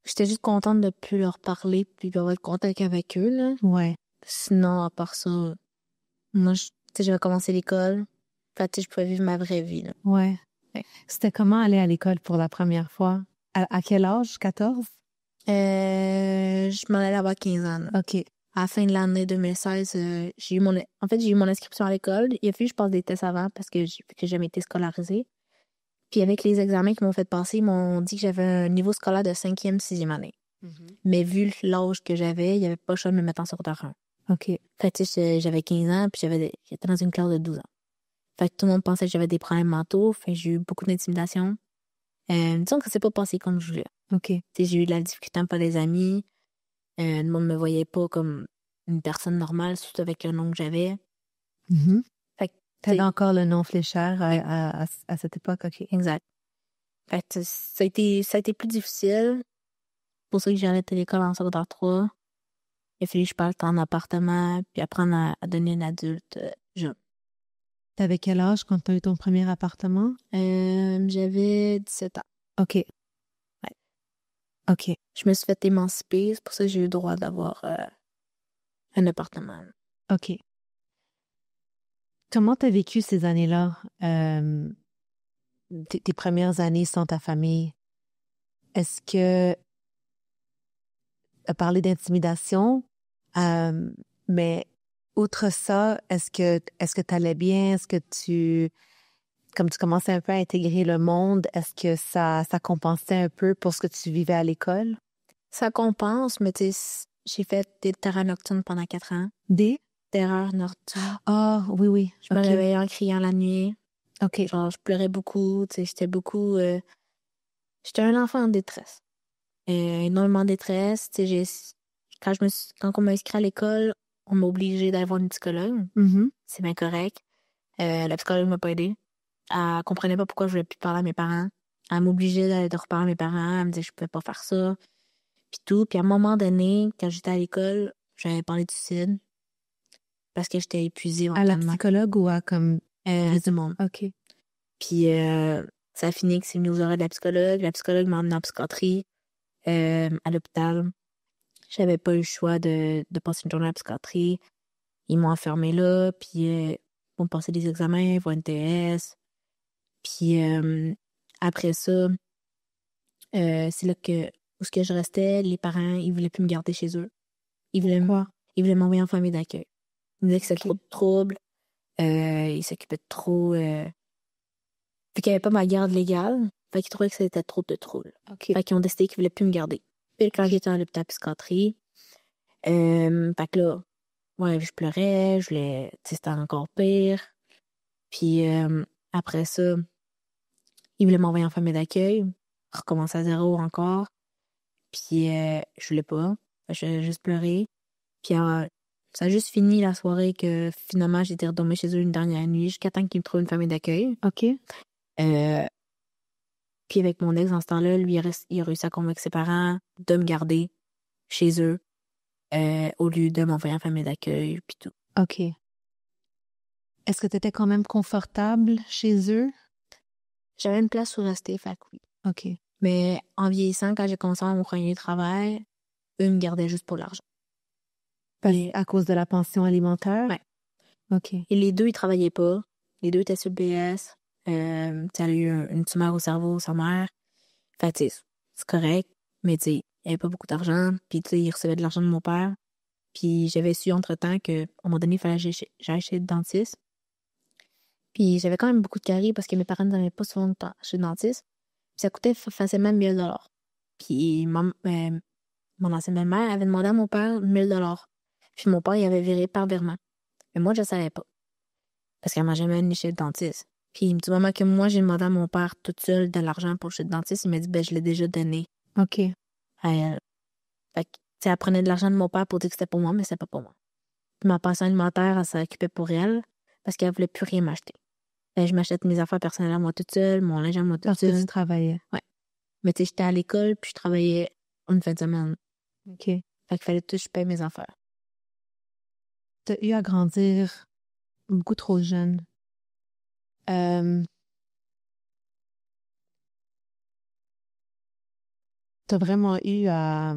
J'étais juste contente de plus leur parler puis d'avoir être contact avec eux, là. Ouais. Sinon, à part ça, moi, tu sais, j'avais commencé l'école. Fait que, tu sais, je pouvais vivre ma vraie vie, là. Ouais. Ouais. C'était comment aller à l'école pour la première fois? À quel âge? 14? Je m'en allais avoir 15 ans, là. OK. À la fin de l'année 2016, j'ai eu mon inscription à l'école. Il a fallu que je passe des tests avant parce que j'ai jamais été scolarisée. Puis avec les examens qu'ils m'ont fait passer, ils m'ont dit que j'avais un niveau scolaire de 5e, 6e année. Mais vu l'âge que j'avais, il n'y avait pas le choix de me mettre en secondaire 1. OK. Fait que, tu sais, j'avais 15 ans, puis j'étais dans une classe de 12 ans. Fait que tout le monde pensait que j'avais des problèmes mentaux. Fait que j'ai eu beaucoup d'intimidation. Disons que ça s'est pas passé comme je voulais. OK. Tu sais, j'ai eu de la difficulté à me faire des amis. Le monde me voyait pas comme une personne normale, surtout avec le nom que j'avais. Mhm. Fait que, T'avais tu sais, encore le nom Fléchère à cette époque? OK. exact. Fait que ça a été plus difficile. C'est pour ça que j'ai arrêté l'école en secondaire 3. Il a fallu que je parte en appartement, puis apprendre à devenir une adulte jeune. T'avais quel âge quand t'as eu ton premier appartement? J'avais 17 ans. OK. Ouais. OK. Je me suis fait émanciper, c'est pour ça que j'ai eu le droit d'avoir un appartement. OK. Comment t'as vécu ces années-là? Tes premières années sans ta famille? Est-ce que t'as parlé d'intimidation? Mais outre ça, est-ce que t'allais bien? Est-ce que comme tu commençais un peu à intégrer le monde, est-ce que ça compensait un peu pour ce que tu vivais à l'école? Ça compense, mais tu sais, j'ai fait des terreurs nocturnes pendant 4 ans. Des? Terreurs nocturnes. Ah, oui, oui. Je me OK. réveillais en criant la nuit. OK. Genre, je pleurais beaucoup, tu sais, j'étais un enfant en détresse. Énormément en détresse, tu sais, quand on m'a inscrit à l'école, on m'a obligée d'aller voir une psychologue. Mhm. C'est bien correct. La psychologue m'a pas aidée. Elle comprenait pas pourquoi je voulais plus parler à mes parents. Elle m'obligeait d'aller de reparler à mes parents. Elle me disait que je pouvais pas faire ça. Puis tout. Puis à un moment donné, quand j'étais à l'école, j'avais parlé de suicide. Parce que j'étais épuisée À la mentalement. psychologue ou à comme... À tout le monde. OK. Puis ça a fini que c'est venu aux oreilles de la psychologue. La psychologue m'a emmenée en psychiatrie, à l'hôpital. j'avais pas eu le choix de passer une journée à la psychiatrie. Ils m'ont enfermée là, puis ils vont me passer des examens, voir une TS. Puis après ça, c'est là où ce que je restais, les parents, ils voulaient plus me garder chez eux. Pourquoi? Ils voulaient m'envoyer en famille d'accueil. Ils me disaient que c'était Ok. trop de troubles. Ils s'occupaient de trop... Vu qu'il n'y avait pas ma garde légale, fait qu'ils trouvaient que c'était trop de troubles. OK. Fait qu'ils ont décidé qu'ils voulaient plus me garder. Puis quand j'étais à l'hôpital psychiatrie, fait que là, ouais, je pleurais, tu sais, c'était encore pire. Puis après ça, ils voulaient m'envoyer en famille d'accueil, recommencer à zéro encore. Puis je voulais pas. Fait que j'ai juste pleuré. Puis ça a juste fini la soirée que finalement j'étais retombée chez eux une dernière nuit jusqu'à temps qu'ils me trouvent une famille d'accueil. OK. Euh, Puis avec mon ex, dans ce temps-là, lui, il a réussi à convaincre ses parents de me garder chez eux au lieu de m'envoyer en famille d'accueil, puis tout. OK. Est-ce que tu étais quand même confortable chez eux? J'avais une place où rester, fait que oui. OK. Mais en vieillissant, quand j'ai commencé mon premier travail, eux me gardaient juste pour l'argent. À cause de la pension alimentaire? Ouais. OK. Et les deux, ils travaillaient pas. Les deux étaient sur le BS. Elle a eu une tumeur au cerveau, sa mère. Fait que, tu sais, c'est correct. Mais, tu sais, il n'y avait pas beaucoup d'argent. Puis, tu sais, il recevait de l'argent de mon père. Puis, j'avais su entre-temps qu'à un moment donné, il fallait que j'aille chez le dentiste. Puis, j'avais quand même beaucoup de caries parce que mes parents n'avaient pas souvent de temps chez le dentiste. Puis, ça coûtait facilement 1 000 $. Puis, mon ancienne belle-mère avait demandé à mon père 1 000 $. Puis, mon père, il avait viré par virement. Mais moi, je ne savais pas. Parce qu'elle m'a jamais amené chez le dentiste. Puis, du moment que moi, j'ai demandé à mon père toute seule de l'argent pour chez le dentiste, il m'a dit, ben, je l'ai déjà donné OK. à elle. Fait que, tu sais, elle prenait de l'argent de mon père pour dire que c'était pour moi, mais c'était pas pour moi. Puis, ma pension alimentaire, elle s'occupait pour elle parce qu'elle voulait plus rien m'acheter. Fait que je m'achète mes affaires personnelles à moi toute seule, mon linge à moi toute Parce que seule. tu travaillais. Ouais. Mais tu sais, j'étais à l'école, puis je travaillais une fin de semaine. OK. Fait qu'il fallait tout que je paye mes affaires. Tu as eu à grandir beaucoup trop jeune. Tu as vraiment eu à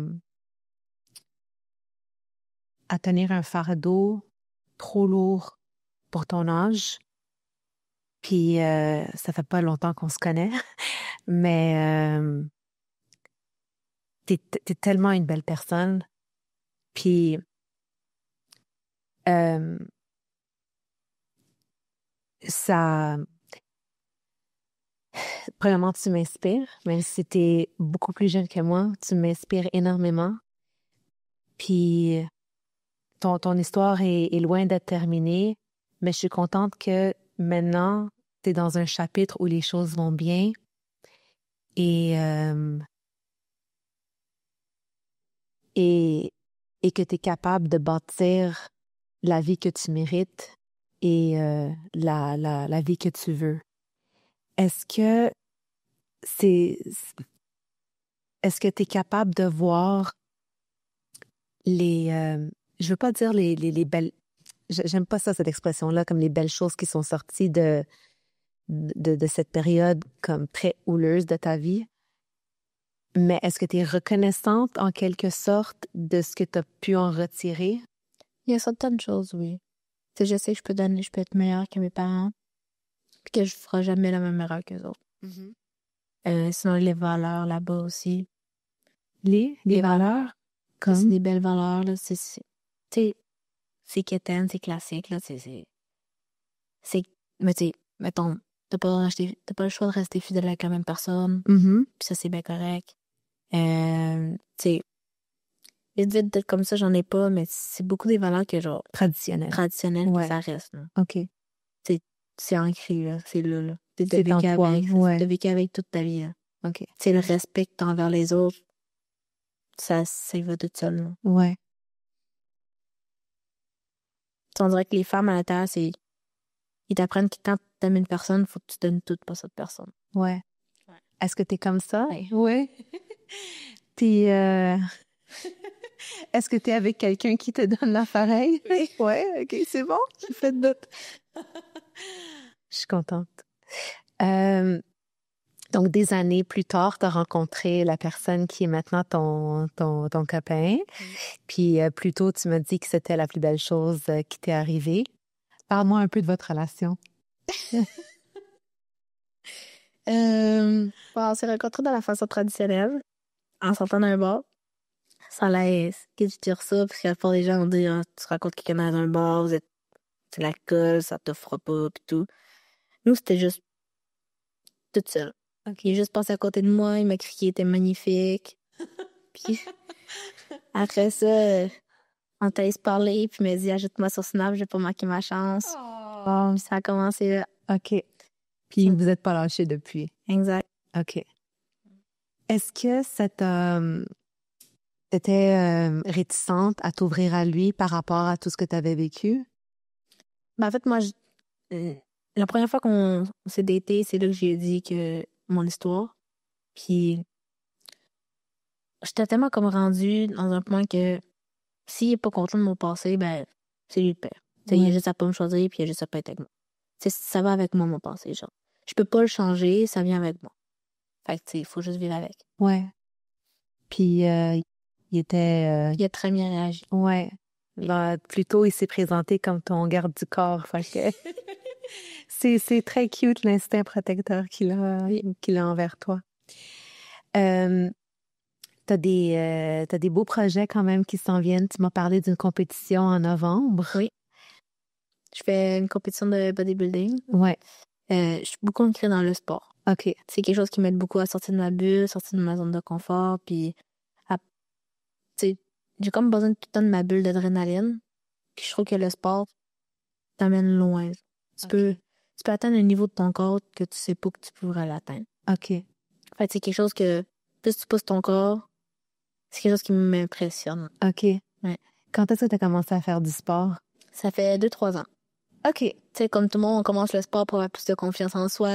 tenir un fardeau trop lourd pour ton âge. Puis ça fait pas longtemps qu'on se connaît, mais t'es tellement une belle personne. Puis ça, premièrement, tu m'inspires, même si t'es beaucoup plus jeune que moi, tu m'inspires énormément. Puis ton histoire est loin d'être terminée, mais je suis contente que maintenant, t'es dans un chapitre où les choses vont bien et que tu es capable de bâtir la vie que tu mérites et la vie que tu veux. Est-ce que c'est est-ce que tu es capable de voir les je veux pas dire les belles j'aime pas ça cette expression-là comme les belles choses qui sont sorties de cette période comme très houleuse de ta vie. Mais est-ce que tu es reconnaissante en quelque sorte de ce que tu as pu en retirer? Il y a certaines choses, oui. Tu sais, je sais que je peux être meilleure que mes parents, puis que je ferai jamais la même erreur qu'eux autres. Sinon, les valeurs là-bas aussi. Les valeurs? C'est Comme? des belles valeurs, là. Tu sais, c'est quétaine, c'est classique, là. Mais tu sais, mettons, t'as pas le choix de rester fidèle avec la même personne. Mm-hmm. Puis ça, c'est bien correct. Tu sais, vite, d'être comme ça, j'en ai pas, mais c'est beaucoup des valeurs que, genre, Traditionnelles. que ça reste, là. OK. C'est ancré, là. C'est là, là. C'est en toi, ouais. T'as vécu avec toute ta vie, là. OK. C'est le respect que t'as envers les autres. Ça va tout seul, là. Ouais. On dirait que les femmes à la terre, ils t'apprennent que quand t'aimes une personne, faut que tu donnes tout pour cette personne. Ouais. Est-ce que t'es comme ça? Ouais. Ouais. Puis, est-ce que t'es avec quelqu'un qui te donne l'appareil? Oui. Ouais, OK, c'est bon. J'ai fait de note. Je suis contente. Donc, des années plus tard, tu as rencontré la personne qui est maintenant ton copain. Puis, plus tôt, tu m'as dit que c'était la plus belle chose qui t'est arrivée. Parle-moi un peu de votre relation. Bon, on s'est rencontrés dans la façon traditionnelle, en sortant d'un bar. Sans la que tu dire ça, parce que la plupart des gens vont dire, ah, tu rencontres quelqu'un dans un bar, c'est l'alcool, ça t'offre pas, pis tout. Nous, c'était juste toute seule. OK. Il est juste passé à côté de moi, il m'a crié qu'il était magnifique. Puis après ça, on t'a se parler, puis il m'a dit, ajoute-moi sur Snap, j'ai pas manqué ma chance. Puis ça a commencé là. OK. Puis, vous n'êtes pas lâchés depuis. Exact. OK. Est-ce que ça t'a... T'étais réticente à t'ouvrir à lui par rapport à tout ce que tu avais vécu? Ben, en fait, moi, la première fois qu'on s'est daté, c'est là que j'ai dit que mon histoire. Puis j'étais tellement comme rendue dans un point que s'il est pas content de mon passé, ben, c'est lui le père. Il a juste à pas me choisir, puis il a juste à pas être avec moi. Ça va avec moi, mon passé, genre. Je peux pas le changer, ça vient avec moi. Fait que, il faut juste vivre avec. Ouais. Puis, il était... Il a très bien réagi. Ouais. Ben, plutôt, il s'est présenté comme ton garde du corps. Fait que c'est très cute, l'instinct protecteur qu'il a envers toi. T'as des beaux projets quand même qui s'en viennent. Tu m'as parlé d'une compétition en novembre. Oui. Je fais une compétition de bodybuilding. Ouais. Je suis beaucoup ancrée dans le sport. OK. C'est quelque chose qui m'aide beaucoup à sortir de ma bulle, sortir de ma zone de confort, puis j'ai comme besoin tout le temps de ma bulle d'adrénaline. Puis je trouve que le sport t'amène loin. Tu peux atteindre un niveau de ton corps que tu sais pas que tu pourrais l'atteindre. OK. Fait que c'est quelque chose que, plus tu pousses ton corps, c'est quelque chose qui m'impressionne. OK. Ouais. Quand est-ce que tu as commencé à faire du sport? Ça fait 2-3 ans. OK. Tu sais, comme tout le monde, on commence le sport pour avoir plus de confiance en soi,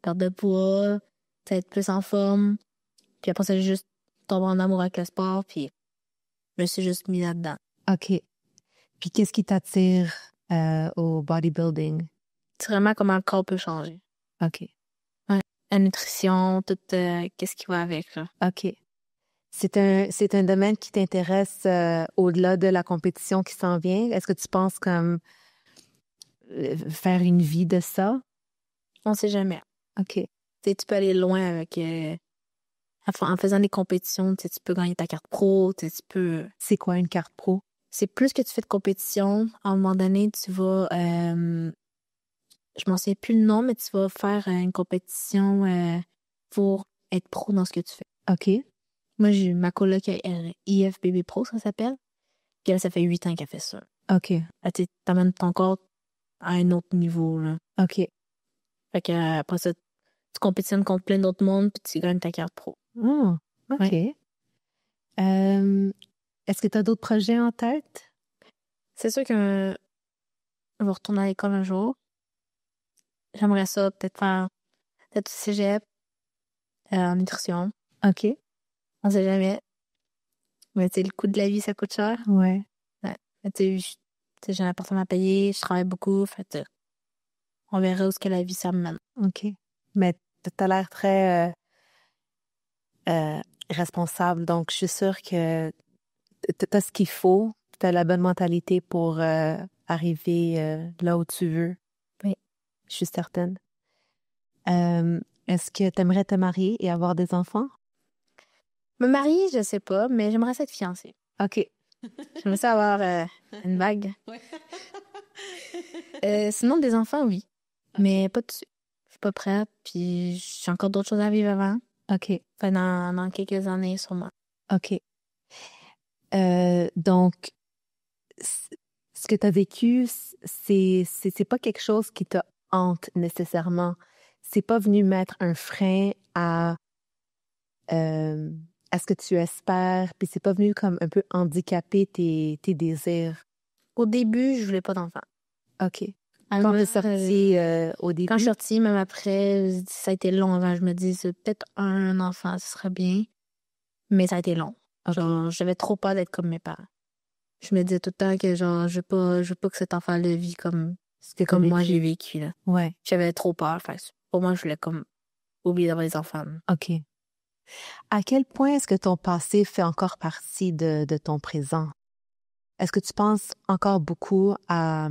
perdre de poids, être plus en forme. Puis après ça, j'ai juste tombé en amour avec le sport, puis je me suis juste mis là-dedans. OK. Puis qu'est-ce qui t'attire au bodybuilding? C'est vraiment comment le corps peut changer. OK. Ouais. La nutrition, tout qu'est-ce qui va avec, là. OK. C'est un domaine qui t'intéresse au-delà de la compétition qui s'en vient. Est-ce que tu penses comme faire une vie de ça? On sait jamais. OK. Tu sais, tu peux aller loin avec... en faisant des compétitions, tu sais, tu peux gagner ta carte pro, tu sais, tu peux... C'est quoi une carte pro? C'est plus que tu fais de compétition. À un moment donné, tu vas... je m'en souviens plus le nom, mais tu vas faire une compétition pour être pro dans ce que tu fais. OK. Moi, j'ai eu ma coloc IFBB Pro, ça s'appelle. Puis elle, ça fait 8 ans qu'elle fait ça. OK. Tu t'amènes ton corps à un autre niveau, là. OK. Fait que après ça, tu compétitionnes contre plein d'autres mondes, puis tu gagnes ta carte pro. Oh, OK. Ouais. Est-ce que tu as d'autres projets en tête? C'est sûr que je vais retourner à l'école un jour. J'aimerais ça, peut-être au cégep, en nutrition. OK. On sait jamais. Mais tu sais, le coût de la vie, ça coûte cher. Ouais. Ouais. Tu sais, j'ai un appartement à payer, je travaille beaucoup, fait on verra où ce que la vie, ça me mène. OK. Mais t'as l'air très responsable, donc je suis sûre que t'as ce qu'il faut, t'as la bonne mentalité pour arriver là où tu veux. Oui. Je suis certaine. Est-ce que t'aimerais te marier et avoir des enfants? Me marier, je sais pas, mais j'aimerais ça être fiancée. OK. J'aimerais ça avoir une bague. Sinon, des enfants, oui. Mais pas tout de suite. Je suis pas prête, puis j'ai encore d'autres choses à vivre avant. OK. Enfin, dans quelques années, sûrement. OK. Donc, ce que tu as vécu, c'est pas quelque chose qui te hante nécessairement. C'est pas venu mettre un frein à ce que tu espères, puis c'est pas venu comme un peu handicaper tes désirs. Au début, je voulais pas d'enfant. OK. Quand tu es sortie au début? Quand je suis sortie, même après, ça a été long avant. Je me dis, c'est peut-être un enfant, ce serait bien. Mais ça a été long. Okay. Genre, j'avais trop peur d'être comme mes parents. Je me disais tout le temps que genre, je veux pas que cet enfant le vit comme moi j'ai vécu, là. Ouais. J'avais trop peur. Fait, pour moi, je voulais comme oublier d'avoir des enfants. OK. À quel point est-ce que ton passé fait encore partie de ton présent? Est-ce que tu penses encore beaucoup à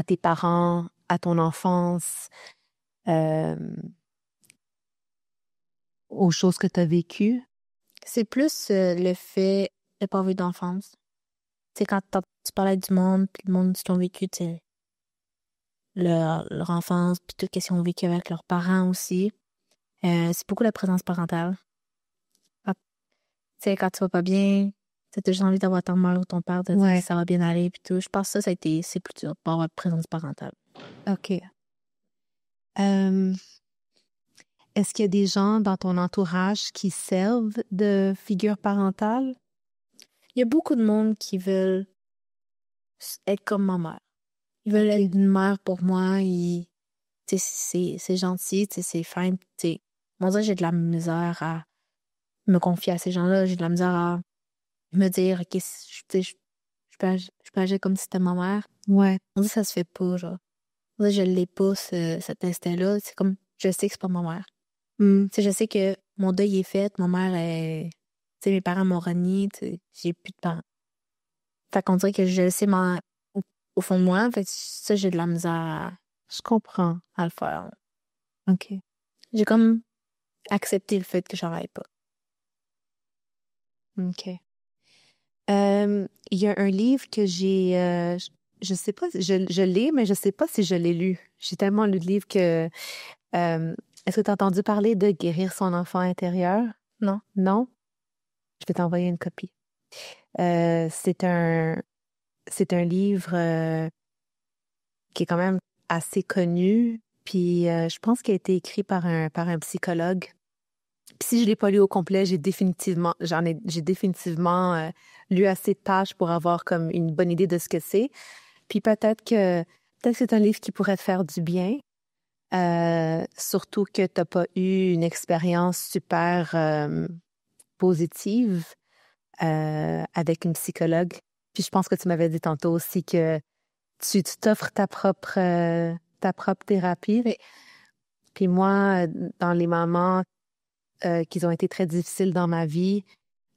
tes parents, à ton enfance, euh, aux choses que tu as vécues? C'est plus le fait de pas avoir d'enfance. Tu sais, quand tu parlais du monde, puis le monde, ce qu'ils ont vécu, tu sais, leur enfance, puis tout ce qu'ils ont vécu avec leurs parents aussi. C'est beaucoup la présence parentale. Tu sais, quand tu vas pas bien, tu as toujours envie d'avoir ta mère ou ton père, de dire que ça va bien aller, puis tout. Je pense que c'est plus dur, pas avoir de présence parentale. OK. Est-ce qu'il y a des gens dans ton entourage qui servent de figure parentale? Il y a beaucoup de monde qui veulent être comme ma mère. Ils veulent être une mère pour moi. C'est gentil, c'est fin. Moi, j'ai de la misère à me confier à ces gens-là. J'ai de la misère à me dire, OK, je peux agir comme si c'était ma mère. Ouais. On dit que ça se fait pas, genre. On dit, je l'ai pas, cet instinct-là. C'est comme, je sais que c'est pas ma mère. Je sais que mon deuil est fait. Ma mère est... mes parents m'ont renié. J'ai plus de parents. Fait qu'on dirait que je le sais au fond de moi. Fait que ça, j'ai de la misère Je comprends. à le faire. OK. J'ai comme accepté le fait que j'en aille pas. OK. Il y a un livre que j'ai, je sais pas, je l'ai, mais je sais pas si je l'ai lu. J'ai tellement lu de livres que, est-ce que tu as entendu parler de Guérir son enfant intérieur? Non. Non? Je vais t'envoyer une copie. C'est un livre qui est quand même assez connu, puis je pense qu'il a été écrit par un psychologue. Puis si je l'ai pas lu au complet, j'ai définitivement lu assez de pages pour avoir comme une bonne idée de ce que c'est. Puis peut-être que c'est un livre qui pourrait te faire du bien, surtout que t'as pas eu une expérience super positive avec une psychologue. Puis je pense que tu m'avais dit tantôt aussi que tu t'offres ta propre thérapie. Oui. Puis moi, dans les moments qui ont été très difficiles dans ma vie,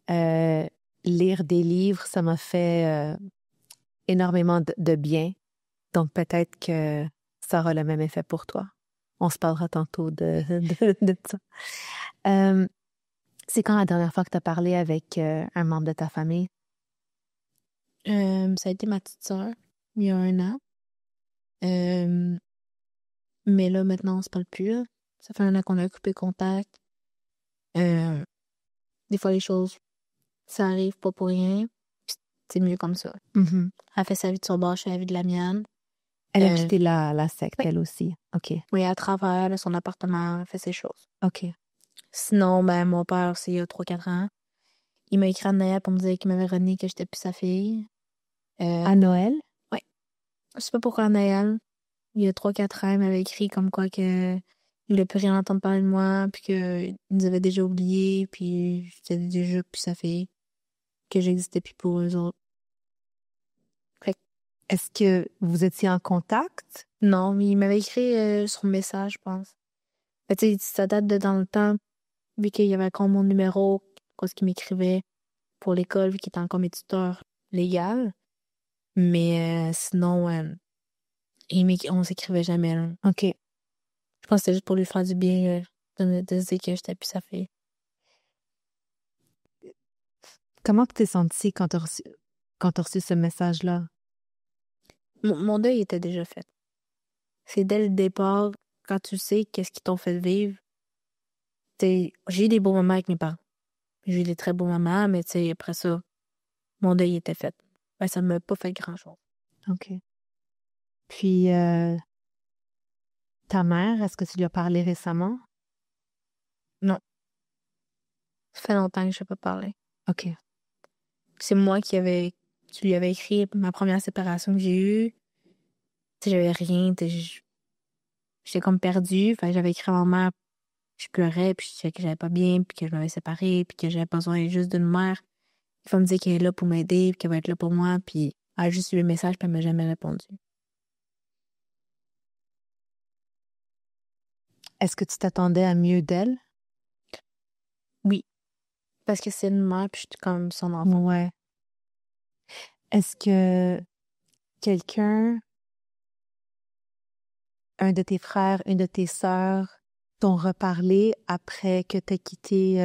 lire des livres, ça m'a fait énormément de bien. Donc peut-être que ça aura le même effet pour toi. On se parlera tantôt de ça. C'est quand la dernière fois que tu as parlé avec un membre de ta famille? Ça a été ma petite sœur, il y a 1 an. Mais là, maintenant, on se parle plus. Là. Ça fait 1 an qu'on a coupé contact. Des fois, les choses, ça arrive pas pour rien. C'est mieux comme ça. Mm-hmm. Elle fait sa vie de son bord, je fais la vie de la mienne. Elle a quitté la secte, oui. Elle aussi. OK. Oui, à travers son appartement, elle fait ses choses. OK. Sinon, mon père, c'est il y a 3-4 ans. Il m'a écrit à Noël pour me dire qu'il m'avait renié, que j'étais plus sa fille. À Noël? Oui. Je sais pas pourquoi à Noël. Il y a 3-4 ans, il m'avait écrit comme quoi que il voulait plus rien entendre parler de moi, puis qu'il nous avait déjà oubliés, puis j'étais déjà plus sa fille, que j'existais plus pour eux autres. Est-ce que vous étiez en contact? Non, mais il m'avait écrit sur message, je pense. Fait, ça date de dans le temps, vu qu'il y avait encore mon numéro, quoi ce qu'il m'écrivait pour l'école, vu qu'il était encore mes tuteurs légal. Mais sinon, on s'écrivait jamais. Là. OK. Je pense que c'était juste pour lui faire du bien de se dire que j'étais plus sa fille. Comment tu t'es sentie quand tu as reçu ce message-là? Mon deuil était déjà fait. C'est dès le départ, quand tu sais qu'est-ce qu'ils t'ont fait vivre. J'ai eu des beaux moments avec mes parents. J'ai eu des très beaux moments, mais après ça, mon deuil était fait. Ça ne m'a pas fait grand-chose. OK. Puis, ta mère, est-ce que tu lui as parlé récemment? Non. Ça fait longtemps que je n'ai pas parlé. OK. C'est moi qui lui avais écrit ma première séparation que j'ai eue. J'avais rien. J'étais comme perdue. J'avais écrit à ma mère. Je pleurais, puis je disais que j'allais pas bien, puis que je m'avais séparée, puis que j'avais besoin juste d'une mère. Il faut me dire qu'elle est là pour m'aider, puis qu'elle va être là pour moi, puis elle a juste eu le message, puis elle m'a jamais répondu. Est-ce que tu t'attendais à mieux d'elle? Oui. Parce que c'est une mère, puis je suis comme son enfant. Ouais. Est-ce que quelqu'un, un de tes frères, une de tes sœurs, t'ont reparlé après que t'aies quitté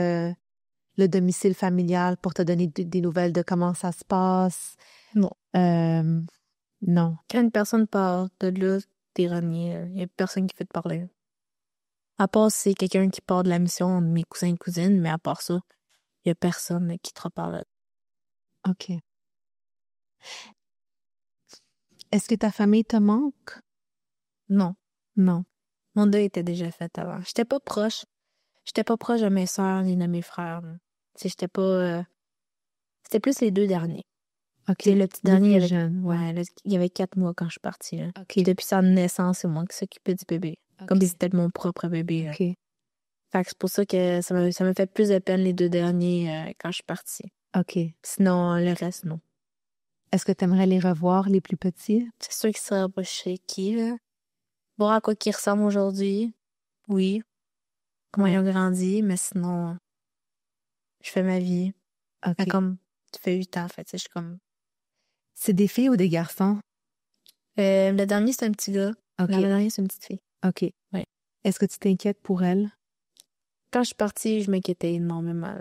le domicile familial pour te donner des nouvelles de comment ça se passe? Non. Non. Quand une personne part de là, t'es renié. Il y a personne qui fait te parler. À part si c'est quelqu'un qui part de la mission, mes cousins et cousines, mais à part ça, il y a personne qui te reparle. OK. Est-ce que ta famille te manque? Non. Non. Mon deuil était déjà fait avant. J'étais pas proche. J'étais pas proche de mes sœurs ni de mes frères. Tu sais, j'étais pas... C'était plus les 2 derniers. OK. Tu sais, le petit Les dernier, plus jeunes, ouais. ouais, il y avait 4 mois quand je suis partie. Là. OK. Puis depuis sa naissance, c'est moi qui s'occupais du bébé. OK. Comme si c'était mon propre bébé. Là. OK. Fait que c'est pour ça que ça me fait plus de peine les 2 derniers quand je suis partie. OK. Sinon, le reste, non. Est-ce que tu aimerais les revoir, les plus petits? C'est sûr qu'ils seraient pas chez qui, là. Voir à quoi qu'ils ressemblent aujourd'hui, oui. Comment ils ont grandi, mais sinon, je fais ma vie. OK. Fait comme, tu fais 8 ans, fait, tu sais, je suis comme... C'est des filles ou des garçons? Le dernier, c'est un petit gars. OK. La dernière, c'est une petite fille. OK. Ouais. Est-ce que tu t'inquiètes pour elle? Quand je suis partie, je m'inquiétais énormément.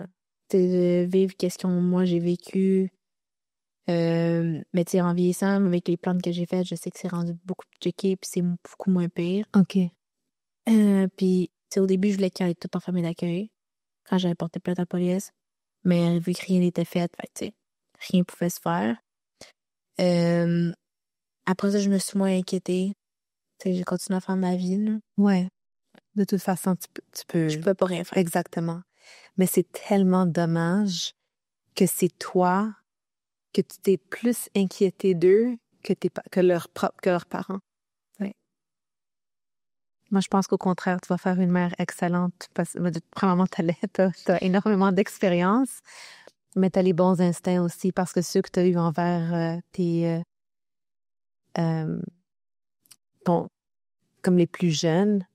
Tu sais, de vivre qu'est-ce que moi j'ai vécu. Mais tu sais, en vieillissant, avec les plantes que j'ai faites, je sais que c'est rendu beaucoup plus checké, puis c'est beaucoup moins pire. OK. Puis, tu sais, au début, je voulais qu'il y ait tout en famille d'accueil, quand j'avais porté plainte à la police. Mais vu que rien n'était fait, tu sais, rien pouvait se faire. Après ça, je me suis moins inquiétée. Tu sais, j'ai continué à faire ma vie, là. Ouais. De toute façon, tu peux... Je pouvais pas rien faire. Exactement. Mais c'est tellement dommage que c'est toi, que tu t'es plus inquiété d'eux que leurs parents. Ouais. Moi, je pense qu'au contraire, tu vas faire une mère excellente parce que, premièrement, t'as énormément d'expérience, mais t'as les bons instincts aussi parce que ceux que t'as eu envers comme les plus jeunes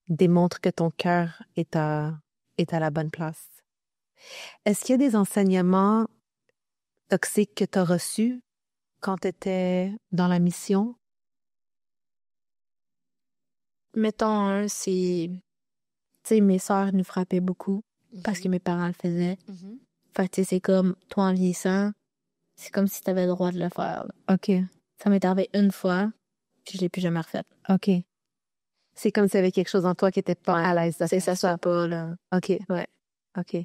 démontrent que ton cœur est à la bonne place. Est-ce qu'il y a des enseignements toxiques que t'as reçus quand t'étais dans la mission? Mettons un, c'est... Tu sais, mes sœurs nous frappaient beaucoup parce que mes parents le faisaient. Fait que, tu sais, c'est comme, toi, en vieillissant, c'est comme si t'avais le droit de le faire, là. OK. Ça m'est arrivé une fois, puis je l'ai plus jamais refait. OK. C'est comme s'il y avait quelque chose en toi qui était pas à l'aise de C'est que faire ça soit pas, là. OK. Ouais. OK.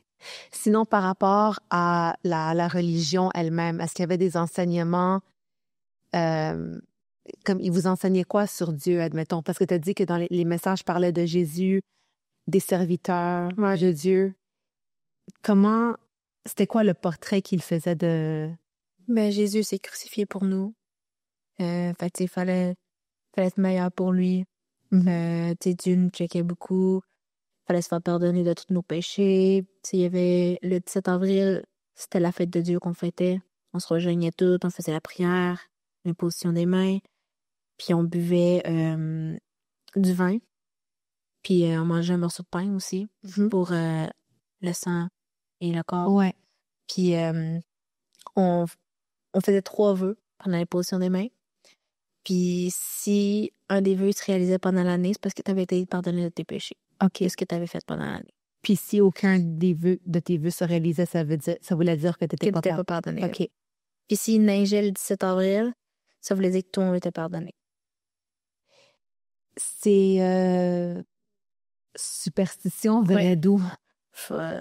Sinon, par rapport à la religion elle-même, est-ce qu'il y avait des enseignements, comme ils vous enseignaient quoi sur Dieu, admettons? Parce que tu as dit que dans les messages parlaient de Jésus, des serviteurs de Dieu. C'était quoi le portrait qu'il faisait de... Ben, Jésus s'est crucifié pour nous. Fait que, tu sais, fallait être meilleur pour lui. Tu sais, Dieu nous checkait beaucoup. Fallait se faire pardonner de tous nos péchés. Tu sais, il y avait le 17 avril, c'était la fête de Dieu qu'on fêtait. On se rejoignait tous, on faisait la prière, l'imposition des mains. Puis on buvait du vin. Puis on mangeait un morceau de pain aussi pour le sang et le corps. Ouais. Puis on faisait 3 vœux pendant l'imposition des mains. Puis si un des vœux se réalisait pendant l'année, c'est parce que tu avais été pardonné de tes péchés. OK. Qu'est-ce que tu avais fait pendant l'année? Puis si aucun de tes vœux se réalisait, ça voulait dire que tu n'étais pas pardonné. OK. Puis s'il neigeait le 17 avril, ça voulait dire que tout le monde était pardonné. C'est superstition venait d'où?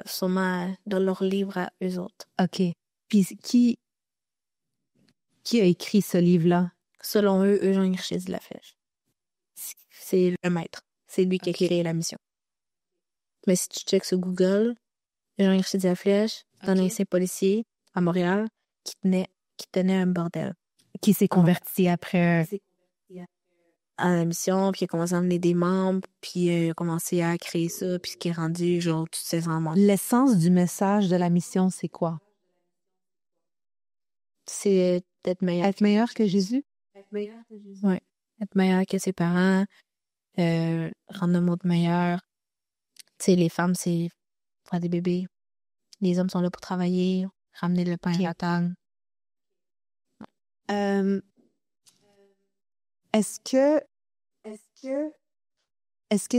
Sûrement dans leur livre à eux autres. OK. Puis qui a écrit ce livre-là? Selon eux, Jean Richet de la Flèche. C'est le maître. C'est lui qui a créé la mission. Mais si tu checks sur Google, Jean Richet de la Flèche, dans un ancien policier à Montréal qui tenait un bordel. Qui s'est converti après à la mission, puis il a commencé à emmener des membres, puis il a commencé à créer ça, puis ce qui est rendu, genre, toutes ces membres. L'essence du message de la mission, c'est quoi? C'est d'être meilleur. Être meilleur que Jésus? Être meilleur que Jésus. Oui. Être meilleur que ses parents. rendre le monde meilleur. Tu sais, les femmes, c'est faire des bébés. Les hommes sont là pour travailler, ramener le pain à la table. Euh, est-ce que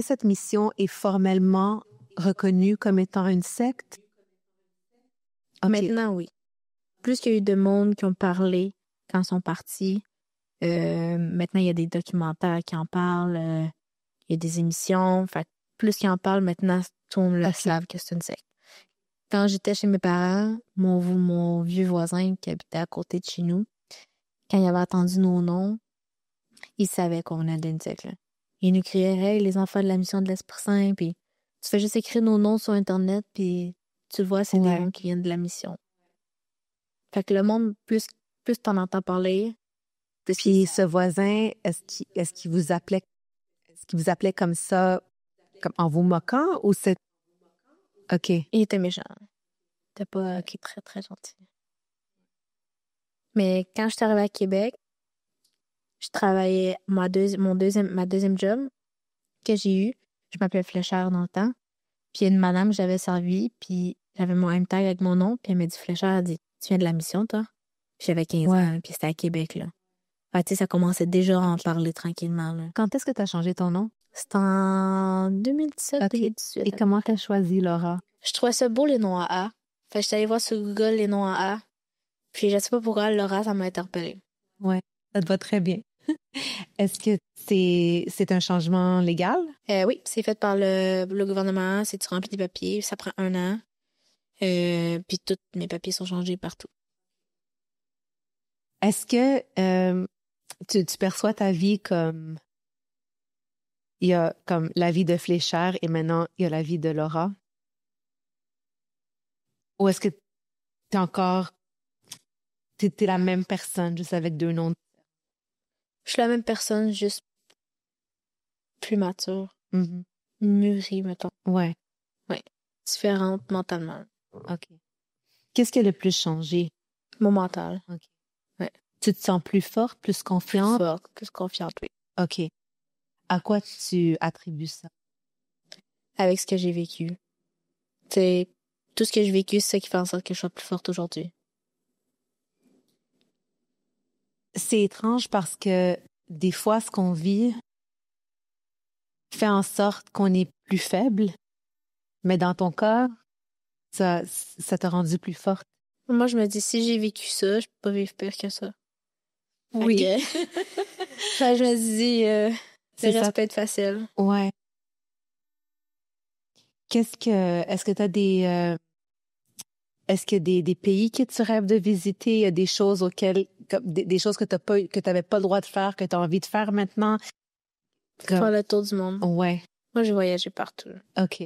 cette mission est formellement reconnue comme étant une secte? Ok. Maintenant, oui. Plus qu'il y a eu de monde qui ont parlé quand ils sont partis, maintenant, il y a des documentaires qui en parlent, il y a des émissions. Fait que plus qu'ils en parlent, maintenant, tout le monde le savent que c'est une secte. Quand j'étais chez mes parents, mon vieux voisin qui habitait à côté de chez nous, quand il avait entendu nos noms, il savait qu'on venait d'une secte, là. Il nous criait « Hey, les enfants de la mission de l'Esprit Saint », puis tu fais juste écrire nos noms sur Internet, puis tu le vois, c'est des noms qui viennent de la mission. Fait que le monde, plus t'en entends parler... Puis ce voisin, est-ce qu'il vous appelait comme ça, comme en vous moquant, ou c'est... OK. Il était méchant. Il était pas très, très gentil. Mais quand je suis arrivée à Québec, je travaillais ma deuxième job que j'ai eu. Je m'appelais Fléchard dans le temps. Puis il y a une madame que j'avais servi, puis j'avais mon M tag avec mon nom, puis elle m'a dit Fléchard, elle dit tu viens de la mission, toi? Puis j'avais 15 ans, puis c'était à Québec, là. Fait tu sais, ça commençait déjà à en parler tranquillement, là. Quand est-ce que tu as changé ton nom? C'était en 2017, OK. 2018. Et comment tu as choisi, Laura? Je trouvais ça beau, les noms à A. Fait que j'étais allée voir sur Google les noms à A. Puis je sais pas pourquoi, Laura, ça m'a interpellée. Ouais, ça te va très bien. Est-ce que c'est un changement légal? Oui, c'est fait par le gouvernement. C'est tu remplis des papiers. Ça prend 1 an. Puis tous mes papiers sont changés partout. Est-ce que tu perçois ta vie comme... Il y a comme la vie de Fléchard et maintenant il y a la vie de Laura? Ou est-ce que t'es encore... T'es la même personne, juste avec 2 noms? Je suis la même personne, juste plus mature. Mm-hmm. Mûrie, mettons. Ouais. Ouais. Différente mentalement. OK. Qu'est-ce qui a le plus changé? Mon mental. OK. Ouais. Tu te sens plus forte, plus confiante? Plus forte, plus confiante, oui. OK. À quoi tu attribues ça? Avec ce que j'ai vécu. C'est tout ce que j'ai vécu, c'est ça qui fait en sorte que je sois plus forte aujourd'hui. C'est étrange parce que des fois, ce qu'on vit fait en sorte qu'on est plus faible, mais dans ton cas, ça t'a rendu plus forte. Moi, je me dis, si j'ai vécu ça, je peux pas vivre pire que ça. Oui. Fait que je me dis, le reste peut être facile. Ouais. Est-ce que t'as est-ce qu'il y a des pays que tu rêves de visiter? Il y a des choses des choses que t'avais pas le droit de faire, que t'as envie de faire maintenant? Faire le tour du monde. Ouais. Moi, j'ai voyagé partout. OK.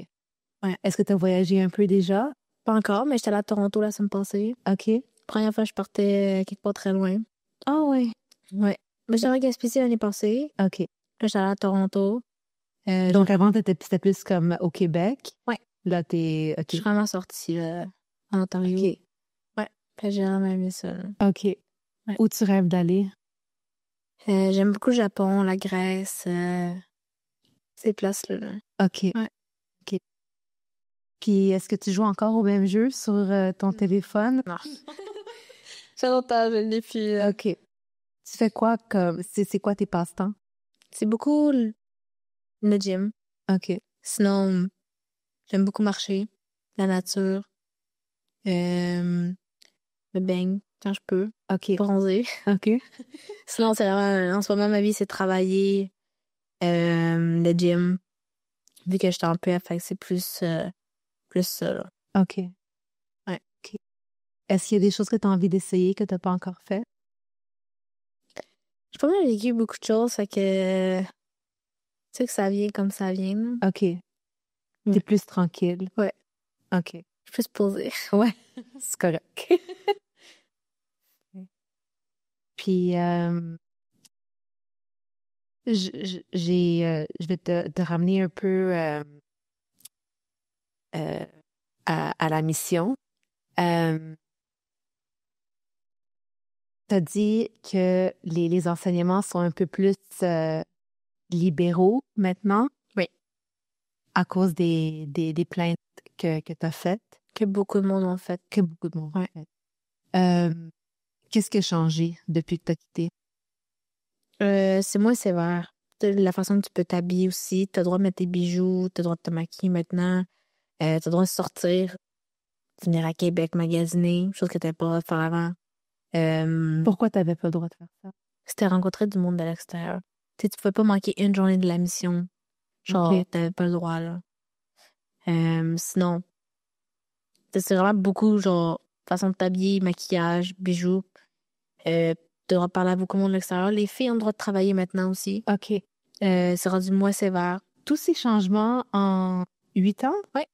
Ouais. Est-ce que t'as voyagé un peu déjà? Pas encore, mais j'étais allée à Toronto la semaine passée. OK. Première fois, je partais quelque part très loin. Ah ouais. Ouais. Mais j'étais à Gaspésie l'année passée. OK. Là, j'étais allée à Toronto. Donc avant, c'était plus comme au Québec? Ouais. Là, t'es... OK. Je suis vraiment sortie en Ontario. OK. Ouais. Puis j'ai vraiment aimé ça. Là. OK. Ouais. Où tu rêves d'aller? J'aime beaucoup le Japon, la Grèce, ces places-là. Là. OK. Ouais. OK. Puis, est-ce que tu joues encore au même jeu sur ton téléphone? Non. Ça fait longtemps, je l'ai plus. OK. Tu fais quoi comme... C'est quoi tes passe-temps? C'est beaucoup le gym. OK. Sinon, j'aime beaucoup marcher, la nature, me baigne quand je peux, OK. bronzer. OK. Sinon, c'est vraiment, en ce moment, ma vie, c'est travailler, le gym. Vu que je suis en PF, fait que c'est plus ça, là. OK. Ouais. OK. Est-ce qu'il y a des choses que tu as envie d'essayer que tu n'as pas encore fait? J'ai pas mal vécu beaucoup de choses, fait que tu sais que ça vient comme ça vient. Là. OK. T'es plus tranquille? Ouais. OK. Je peux se poser. Ouais, c'est correct. Puis, je vais te ramener un peu à la mission. T'as dit que les enseignements sont un peu plus libéraux maintenant. Oui. À cause des plaintes que tu as faites. Que beaucoup de monde ont fait. Que beaucoup de monde Ouais. a fait. Qu'est-ce qui a changé depuis que tu as quitté? C'est moins sévère. La façon que tu peux t'habiller aussi. T'as le droit de mettre tes bijoux, t'as le droit de te maquiller maintenant. T'as le droit de sortir, venir à Québec magasiner, chose que t'avais pas le droit de faire avant. Pourquoi tu n'avais pas le droit de faire ça? C'était rencontrer du monde de l'extérieur. Tu sais, tu pouvais pas manquer une journée de la mission. Genre, Ok. t'avais pas le droit, là. Sinon, c'est vraiment beaucoup, genre, façon de t'habiller, maquillage, bijoux. T'as le droit de parler à beaucoup de monde de l'extérieur. Les filles ont le droit de travailler maintenant aussi. OK. C'est rendu moins sévère. Tous ces changements en 8 ans? Ouais.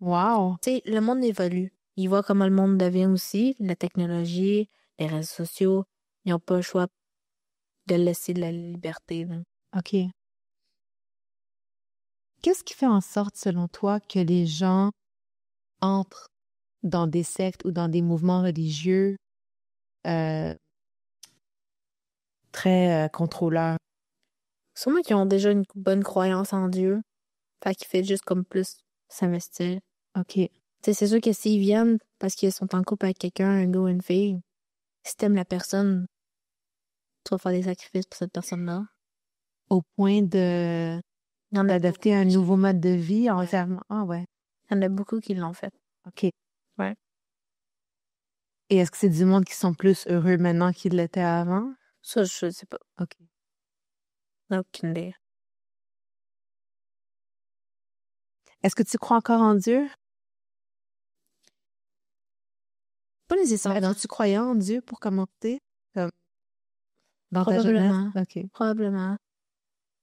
Wow. Tu sais, le monde évolue. Ils voient comment le monde devient aussi, la technologie, les réseaux sociaux. Ils n'ont pas le choix de laisser de la liberté, là. OK. Qu'est-ce qui fait en sorte, selon toi, que les gens entrent dans des sectes ou dans des mouvements religieux très contrôleurs? Sûrement qu'ils ont déjà une bonne croyance en Dieu. Fait qu'ils fait juste comme plus s'investir. OK. Tu sais, c'est sûr que s'ils viennent parce qu'ils sont en couple avec quelqu'un, un gars ou une fille, si t'aimes la personne, tu vas faire des sacrifices pour cette personne-là. Au point de Il y en a d'adopter un nouveau mode de vie entièrement. Ah ouais. Il y en a beaucoup qui l'ont fait. OK. Ouais. Et est-ce que c'est du monde qui sont plus heureux maintenant qu'ils l'étaient avant? Ça, je sais pas. OK. Aucune idée. Est-ce que tu crois encore en Dieu? Pas nécessairement. Donc, tu croyais en Dieu pour commencer? Comme dans ta Probablement. jeunesse? OK. Probablement.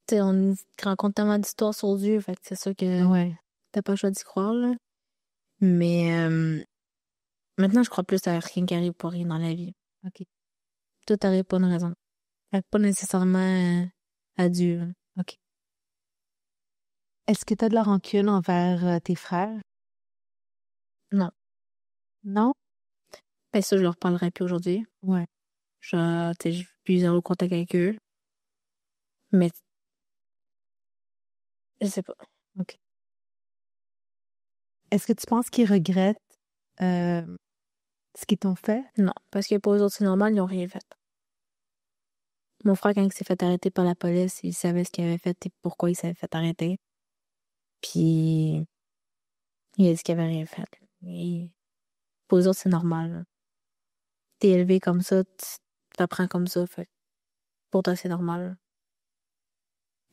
Tu sais, on rencontre tellement d'histoires sur Dieu, fait que c'est sûr que Ouais. t'as pas le choix d'y croire, là. Mais maintenant, je crois plus à rien qui arrive pour rien dans la vie. OK. Tout arrive pour une raison. Fait que pas nécessairement à Dieu, là. OK. Est-ce que tu as de la rancune envers tes frères? Non. Non? Ben ça, je leur parlerai plus aujourd'hui. Ouais. Genre, tu sais, j'ai plus zéro contact avec eux. Mais je sais pas. OK. Est-ce que tu penses qu'ils regrettent ce qu'ils t'ont fait? Non. Parce que pour eux autres, c'est normal, ils n'ont rien fait. Mon frère, quand il s'est fait arrêter par la police, il savait ce qu'il avait fait et pourquoi il s'avait fait arrêter. Puis, il a dit qu'il avait rien fait. Et pour eux autres, c'est normal, là. T'es élevé comme ça, t'apprends comme ça, fait que pour toi, c'est normal.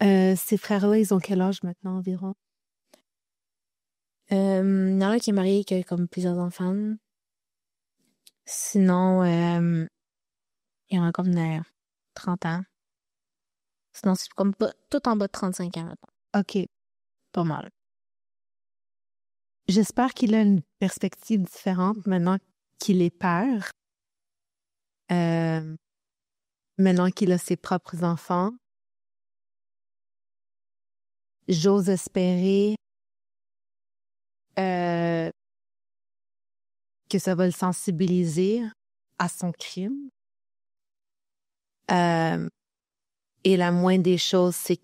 Ces frères-là, ils ont quel âge maintenant environ? Il y en a un qui est marié qui a comme plusieurs enfants. Sinon, il y en a comme 30 ans. Sinon, c'est comme tout en bas de 35 ans, maintenant. OK. Pas mal. J'espère qu'il a une perspective différente maintenant qu'il est père. Maintenant qu'il a ses propres enfants. J'ose espérer que ça va le sensibiliser à son crime. Et la moindre des choses, ce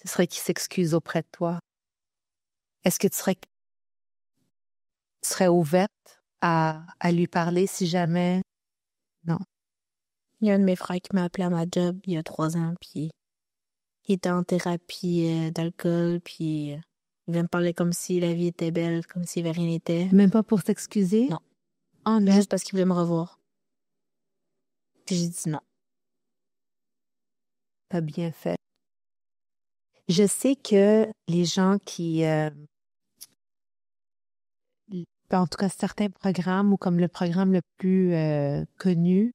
serait qu'il s'excuse auprès de toi. Est-ce que tu serais ouverte à lui parler si jamais... Non. Il y a un de mes frères qui m'a appelé à ma job il y a 3 ans, puis il était en thérapie d'alcool, puis il vient me parler comme si la vie était belle, comme si rien n'était. Même pas pour s'excuser? Non. Oh non. Juste parce qu'il voulait me revoir. Puis j'ai dit non. T'as bien fait. Je sais que les gens qui... en tout cas, certains programmes, ou comme le programme le plus connu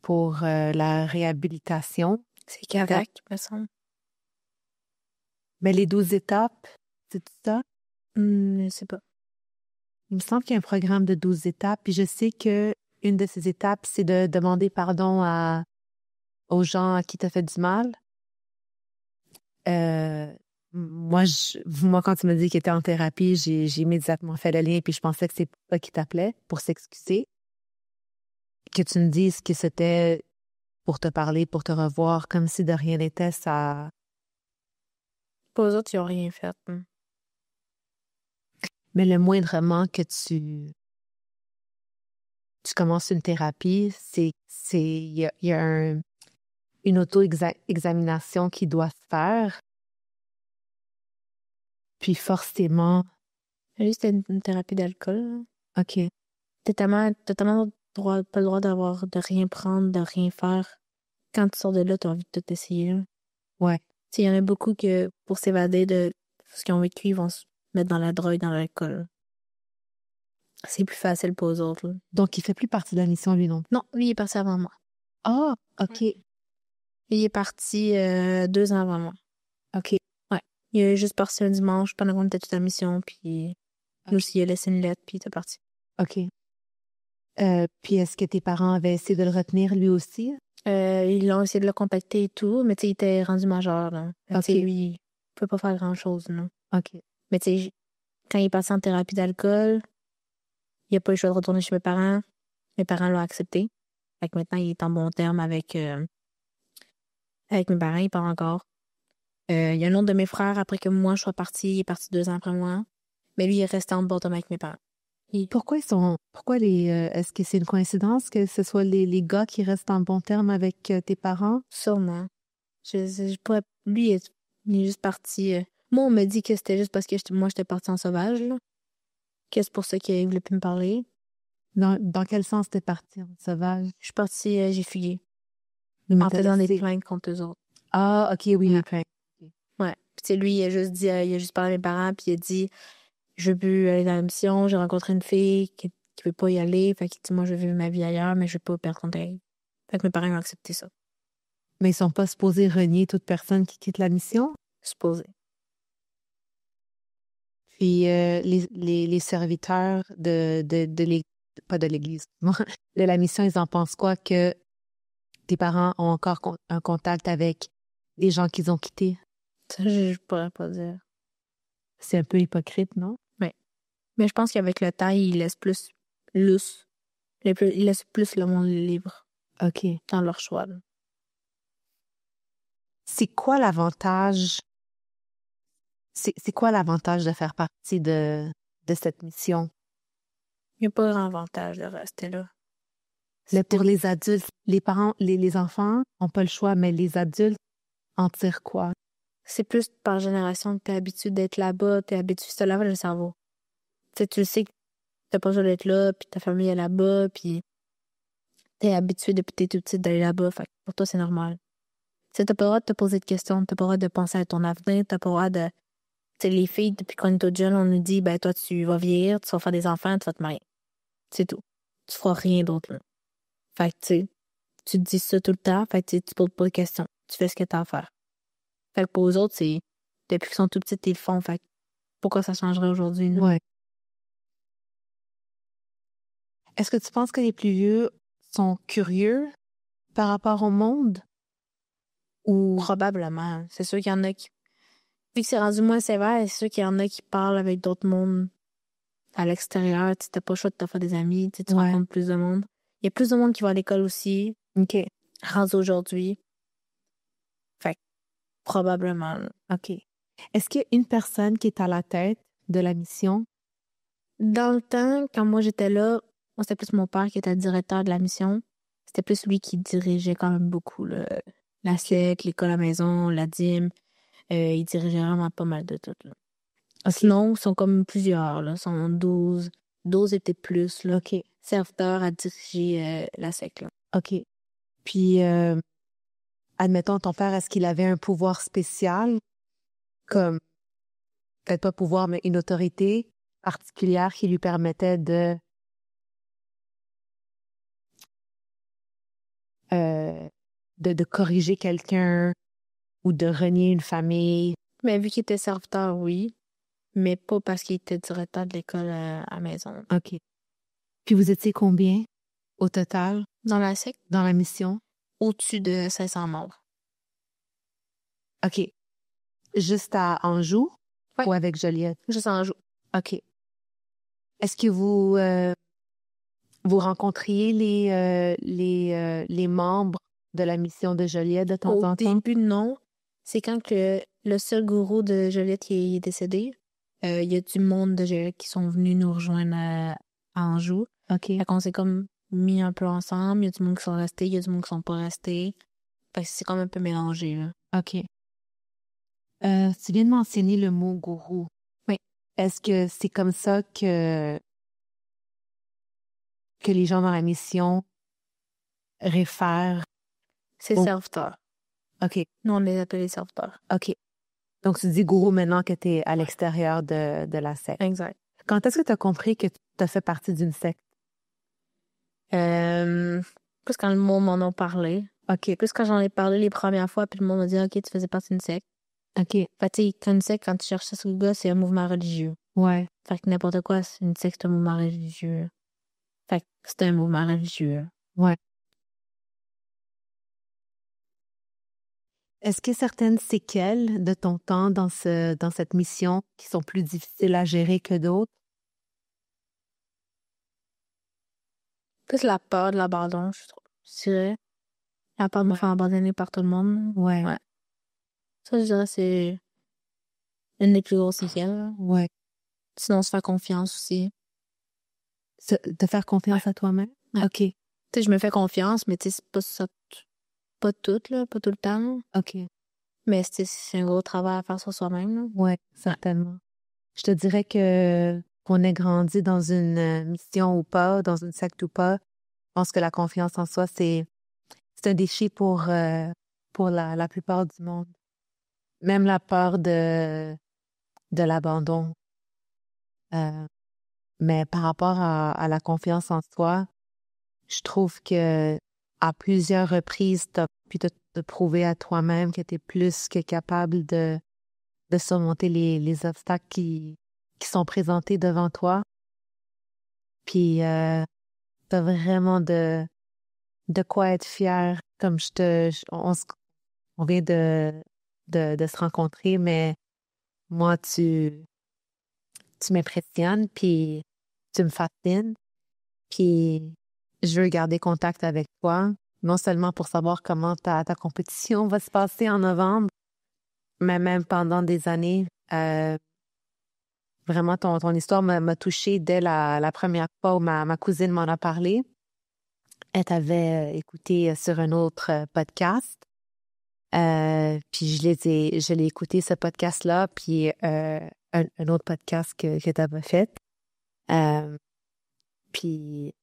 pour la réhabilitation. C'est Carac, il me semble. Mais les 12 étapes, c'est tout ça? Je sais pas. Il me semble qu'il y a un programme de 12 étapes, puis je sais que une de ces étapes, c'est de demander pardon aux gens à qui t'as fait du mal. Moi, quand tu m'as dit qu'il était en thérapie, j'ai immédiatement fait le lien, puis je pensais que c'est pas qui t'appelait pour s'excuser. Que tu me dises que c'était pour te parler, pour te revoir, comme si de rien n'était, ça... Pour eux autres, ils ont rien fait. Mais le moindrement que tu commences une thérapie, il y a une auto-examination qui doit se faire. Puis forcément... Juste une thérapie d'alcool. Là. OK. T'as tellement pas le droit de rien prendre, de rien faire. Quand tu sors de là, t'as envie de tout essayer. Là. Ouais. Il y en a beaucoup que, pour s'évader de ce qu'ils ont vécu, ils vont se mettre dans la drogue, dans l'alcool. C'est plus facile pour eux autres. Là. Donc, il fait plus partie de la mission, lui, non? Non, lui, il est parti avant moi. Ah, OK. Il est parti 2 ans avant moi. OK. Ouais. Il est juste parti un dimanche pendant qu'on était toute la mission, puis nous aussi, il a laissé une lettre, puis il était parti. OK. Puis est-ce que tes parents avaient essayé de le retenir, lui aussi? Ils ont essayé de le contacter et tout, mais tu sais, il était rendu majeur, là. OK. Tu sais, lui, il peut pas faire grand-chose, là. OK. Mais tu sais, quand il est passé en thérapie d'alcool, il a pas eu le choix de retourner chez mes parents. Mes parents l'ont accepté. Fait que maintenant, il est en bon terme avec mes parents, il part encore. Il y a un autre de mes frères, après que moi, je sois partie, il est parti 2 ans après moi. Mais lui, il est resté en bon terme avec mes parents. Pourquoi est-ce que c'est une coïncidence que ce soit les gars qui restent en bon terme avec tes parents? Sûrement. Lui, il est juste parti. Moi, on me dit que c'était juste parce que moi, j'étais partie en sauvage, là. Que c'est pour ça qu'il voulait plus me parler. Dans quel sens t'es partie en sauvage? Je suis partie, j'ai fugué. Mais En faisant des plaintes contre eux autres. Ah, OK, oui, les plaintes. Ouais. Puis, tu sais, lui, il a juste dit, il a juste parlé à mes parents, puis il a dit, je veux plus aller dans la mission, j'ai rencontré une fille qui veut pas y aller, fait qu'il dit, moi, je veux vivre ma vie ailleurs, mais je veux pas perdre contact. Fait que mes parents ont accepté ça. Mais ils sont pas supposés renier toute personne qui quitte la mission? Supposé. Puis les serviteurs pas de l'Église, de la mission, ils en pensent quoi que tes parents ont encore un contact avec des gens qu'ils ont quittés? Ça, je pourrais pas dire. C'est un peu hypocrite, non? Ouais. Mais je pense qu'avec le temps, il laisse plus lousse. Il laisse plus le monde libre. OK. Dans leur choix. Là. C'est quoi l'avantage? C'est quoi l'avantage de faire partie de cette mission? Il n'y a pas grand avantage de rester là. Pour les adultes, les parents, les enfants n'ont pas le choix, mais les adultes en tirent quoi? C'est plus par génération que t'es habitué d'être là-bas, t'es habitué, ça lave le cerveau. Tu le sais que t'as pas besoin d'être là, puis ta famille est là-bas, puis t'es habitué depuis que t'es tout petit d'aller là-bas, fait que pour toi, c'est normal. Tu sais, t'as pas le droit de te poser de questions, t'as pas le droit de penser à ton avenir, t'as pas le droit de... Tu sais, les filles, depuis qu'on est toutes jeunes, on nous dit, ben toi, tu vas vieillir, tu vas faire des enfants, tu vas te marier. C'est tout. Tu feras rien d'autre, là. Fait que, tu sais, tu te dis ça tout le temps, fait que tu poses pas de questions. Tu fais ce que t'as à faire. Fait que pour eux autres, c'est... Depuis qu'ils sont tout petits, ils le font, fait que pourquoi ça changerait aujourd'hui, là? Ouais. Est-ce que tu penses que les plus vieux sont curieux par rapport au monde? Ou probablement. C'est sûr qu'il y en a qui... Vu que c'est rendu moins sévère, c'est sûr qu'il y en a qui parlent avec d'autres mondes à l'extérieur. Tu t'as pas le choix de te faire des amis, tu rencontres plus de monde. Il y a plus de monde qui va à l'école aussi. OK. Rendu aujourd'hui. Fait que, probablement. Là. OK. Est-ce qu'il y a une personne qui est à la tête de la mission? Dans le temps, quand moi j'étais là, moi c'était plus mon père qui était le directeur de la mission. C'était plus lui qui dirigeait quand même beaucoup la SEC, l'école à la maison, la dîme. Il dirigeait vraiment pas mal de tout. Là. Okay. Sinon, ils sont comme plusieurs. Là. Ils sont 12 et peut-être plus. Là. OK. Serviteurs à diriger la SEC. Là. OK. Puis, admettons, ton père, est-ce qu'il avait un pouvoir spécial? Comme, peut-être pas pouvoir, mais une autorité particulière qui lui permettait de corriger quelqu'un ou de renier une famille? Mais vu qu'il était serviteur, oui. Mais pas parce qu'il était directeur de l'école à la maison. OK. Puis vous étiez combien au total? Dans la SEC? Dans la mission? Au-dessus de 500 membres. OK. Juste à Anjou? Ouais. Ou avec Joliette? Juste à Anjou. OK. Est-ce que vous rencontriez les membres de la mission de Joliette de temps Au en temps? début, non. C'est quand que le seul gourou de Joliette qui est décédé, il y a du monde de Joliette qui sont venus nous rejoindre à Anjou. OK. Fait qu'on s'est comme mis un peu ensemble. Il y a du monde qui sont restés, il y a du monde qui sont pas restés. Fait que c'est comme un peu mélangé, là. OK. Tu viens de mentionner le mot gourou. Oui. Est-ce que c'est comme ça que les gens dans la mission réfèrent? C'est Oh. serviteur. OK. Nous, on les appelle les serviteurs. OK. Donc, tu dis gourou maintenant que tu es à l'extérieur de la secte. Exact. Quand est-ce que tu as compris que tu as fait partie d'une secte? Plus quand le monde m'en a parlé. OK. Plus quand j'en ai parlé les premières fois, puis le monde m'a dit « OK, tu faisais partie d'une secte. » OK. Fait tu sais, quand une secte, quand tu cherches ça sur Google, c'est un mouvement religieux. Ouais. Fait que n'importe quoi, c'est une secte, c'est un mouvement religieux. Fait que c'est un mouvement religieux. Ouais. Est-ce qu'il y a certaines séquelles de ton temps dans cette mission qui sont plus difficiles à gérer que d'autres? Plus la peur de l'abandon, je dirais. La peur de me faire abandonner par tout le monde. Ouais. Ça, je dirais, c'est une des plus grosses séquelles. Ouais. Sinon, se faire confiance aussi. Te faire confiance à toi-même? Ouais. OK. Tu sais, je me fais confiance, mais tu sais, c'est pas ça, pas tout, là, pas tout le temps. OK. Mais c'est un gros travail à faire sur soi-même, là. Ouais, certainement. Je te dirais qu'on ait grandi dans une mission ou pas, dans une secte ou pas, je pense que la confiance en soi, c'est un défi pour la plupart du monde. Même la peur de l'abandon. Mais par rapport à la confiance en soi, je trouve que à plusieurs reprises, tu as pu te prouver à toi-même que tu es plus que capable de surmonter les obstacles qui sont présentés devant toi. Puis, t'as vraiment de quoi être fier. Comme on vient de se rencontrer, mais moi, tu m'impressionnes, puis tu me fascines. Puis, je veux garder contact avec toi, non seulement pour savoir comment ta compétition va se passer en novembre, mais même pendant des années. Vraiment, ton histoire m'a touchée dès la première fois où ma cousine m'en a parlé. Elle t'avait écouté sur un autre podcast. Puis je l'ai écouté, ce podcast-là, puis un autre podcast que tu avais fait. Puis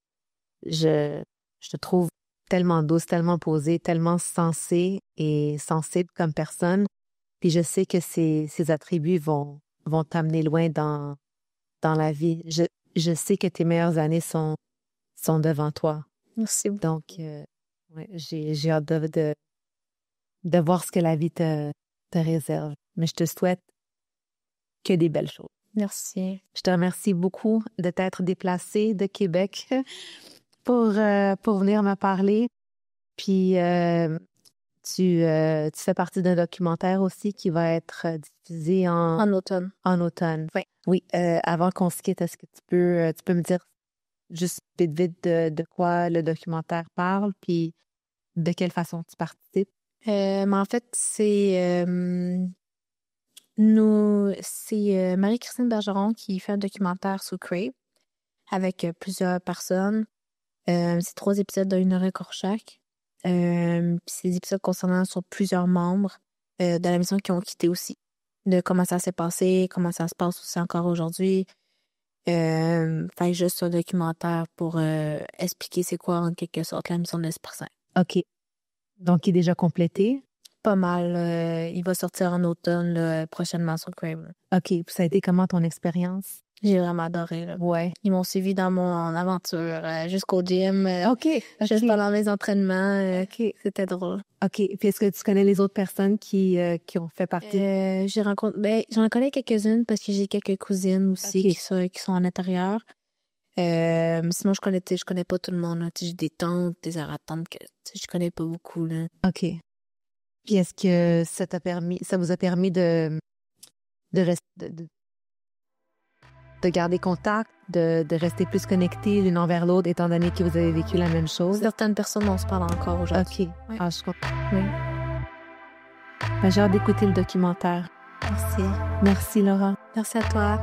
je te trouve tellement douce, tellement posée, tellement sensée et sensible comme personne. Puis je sais que ces attributs vont t'amener loin dans la vie. Je sais que tes meilleures années sont devant toi. Merci beaucoup. Donc, ouais, j'ai hâte de voir ce que la vie te réserve. Mais je te souhaite que des belles choses. Merci. Je te remercie beaucoup de t'être déplacée de Québec pour venir me parler. Puis, tu fais partie d'un documentaire aussi qui va être diffusé En automne. En automne. Oui. Oui. Avant qu'on se quitte, est-ce que tu peux me dire juste vite de quoi le documentaire parle, puis de quelle façon tu participes? Mais en fait, c'est Marie-Christine Bergeron qui fait un documentaire sur Crave avec plusieurs personnes. C'est 3 épisodes d'1 heure et quart chaque. Puis c'est des épisodes concernant sur plusieurs membres de la mission qui ont quitté aussi. De comment ça s'est passé, comment ça se passe aussi encore aujourd'hui. Fait juste un documentaire pour expliquer c'est quoi en quelque sorte la mission de l'Esprit Saint. OK. Donc, il est déjà complété? Pas mal. Il va sortir en automne là, prochainement sur Crave. OK. Ça a été comment ton expérience? J'ai vraiment adoré. Là. Ouais. Ils m'ont suivi dans mon aventure jusqu'au gym. OK. Juste pendant mes entraînements. OK. C'était drôle. OK. Puis est-ce que tu connais les autres personnes qui ont fait partie? J'en connais quelques-unes parce que j'ai quelques cousines aussi qui sont à l'intérieur. Sinon, je connais pas tout le monde. Là. J'ai des tantes, des arrière-tantes que je connais pas beaucoup. Là. OK. Puis est-ce que ça vous a permis de garder contact, de rester plus connectés l'une envers l'autre, étant donné que vous avez vécu la même chose? Certaines personnes, on se parle encore aujourd'hui. OK. Oui. Ah, je comprends. Oui. Ben, j'ai hâte d'écouter le documentaire. Merci. Merci, Laura. Merci à toi.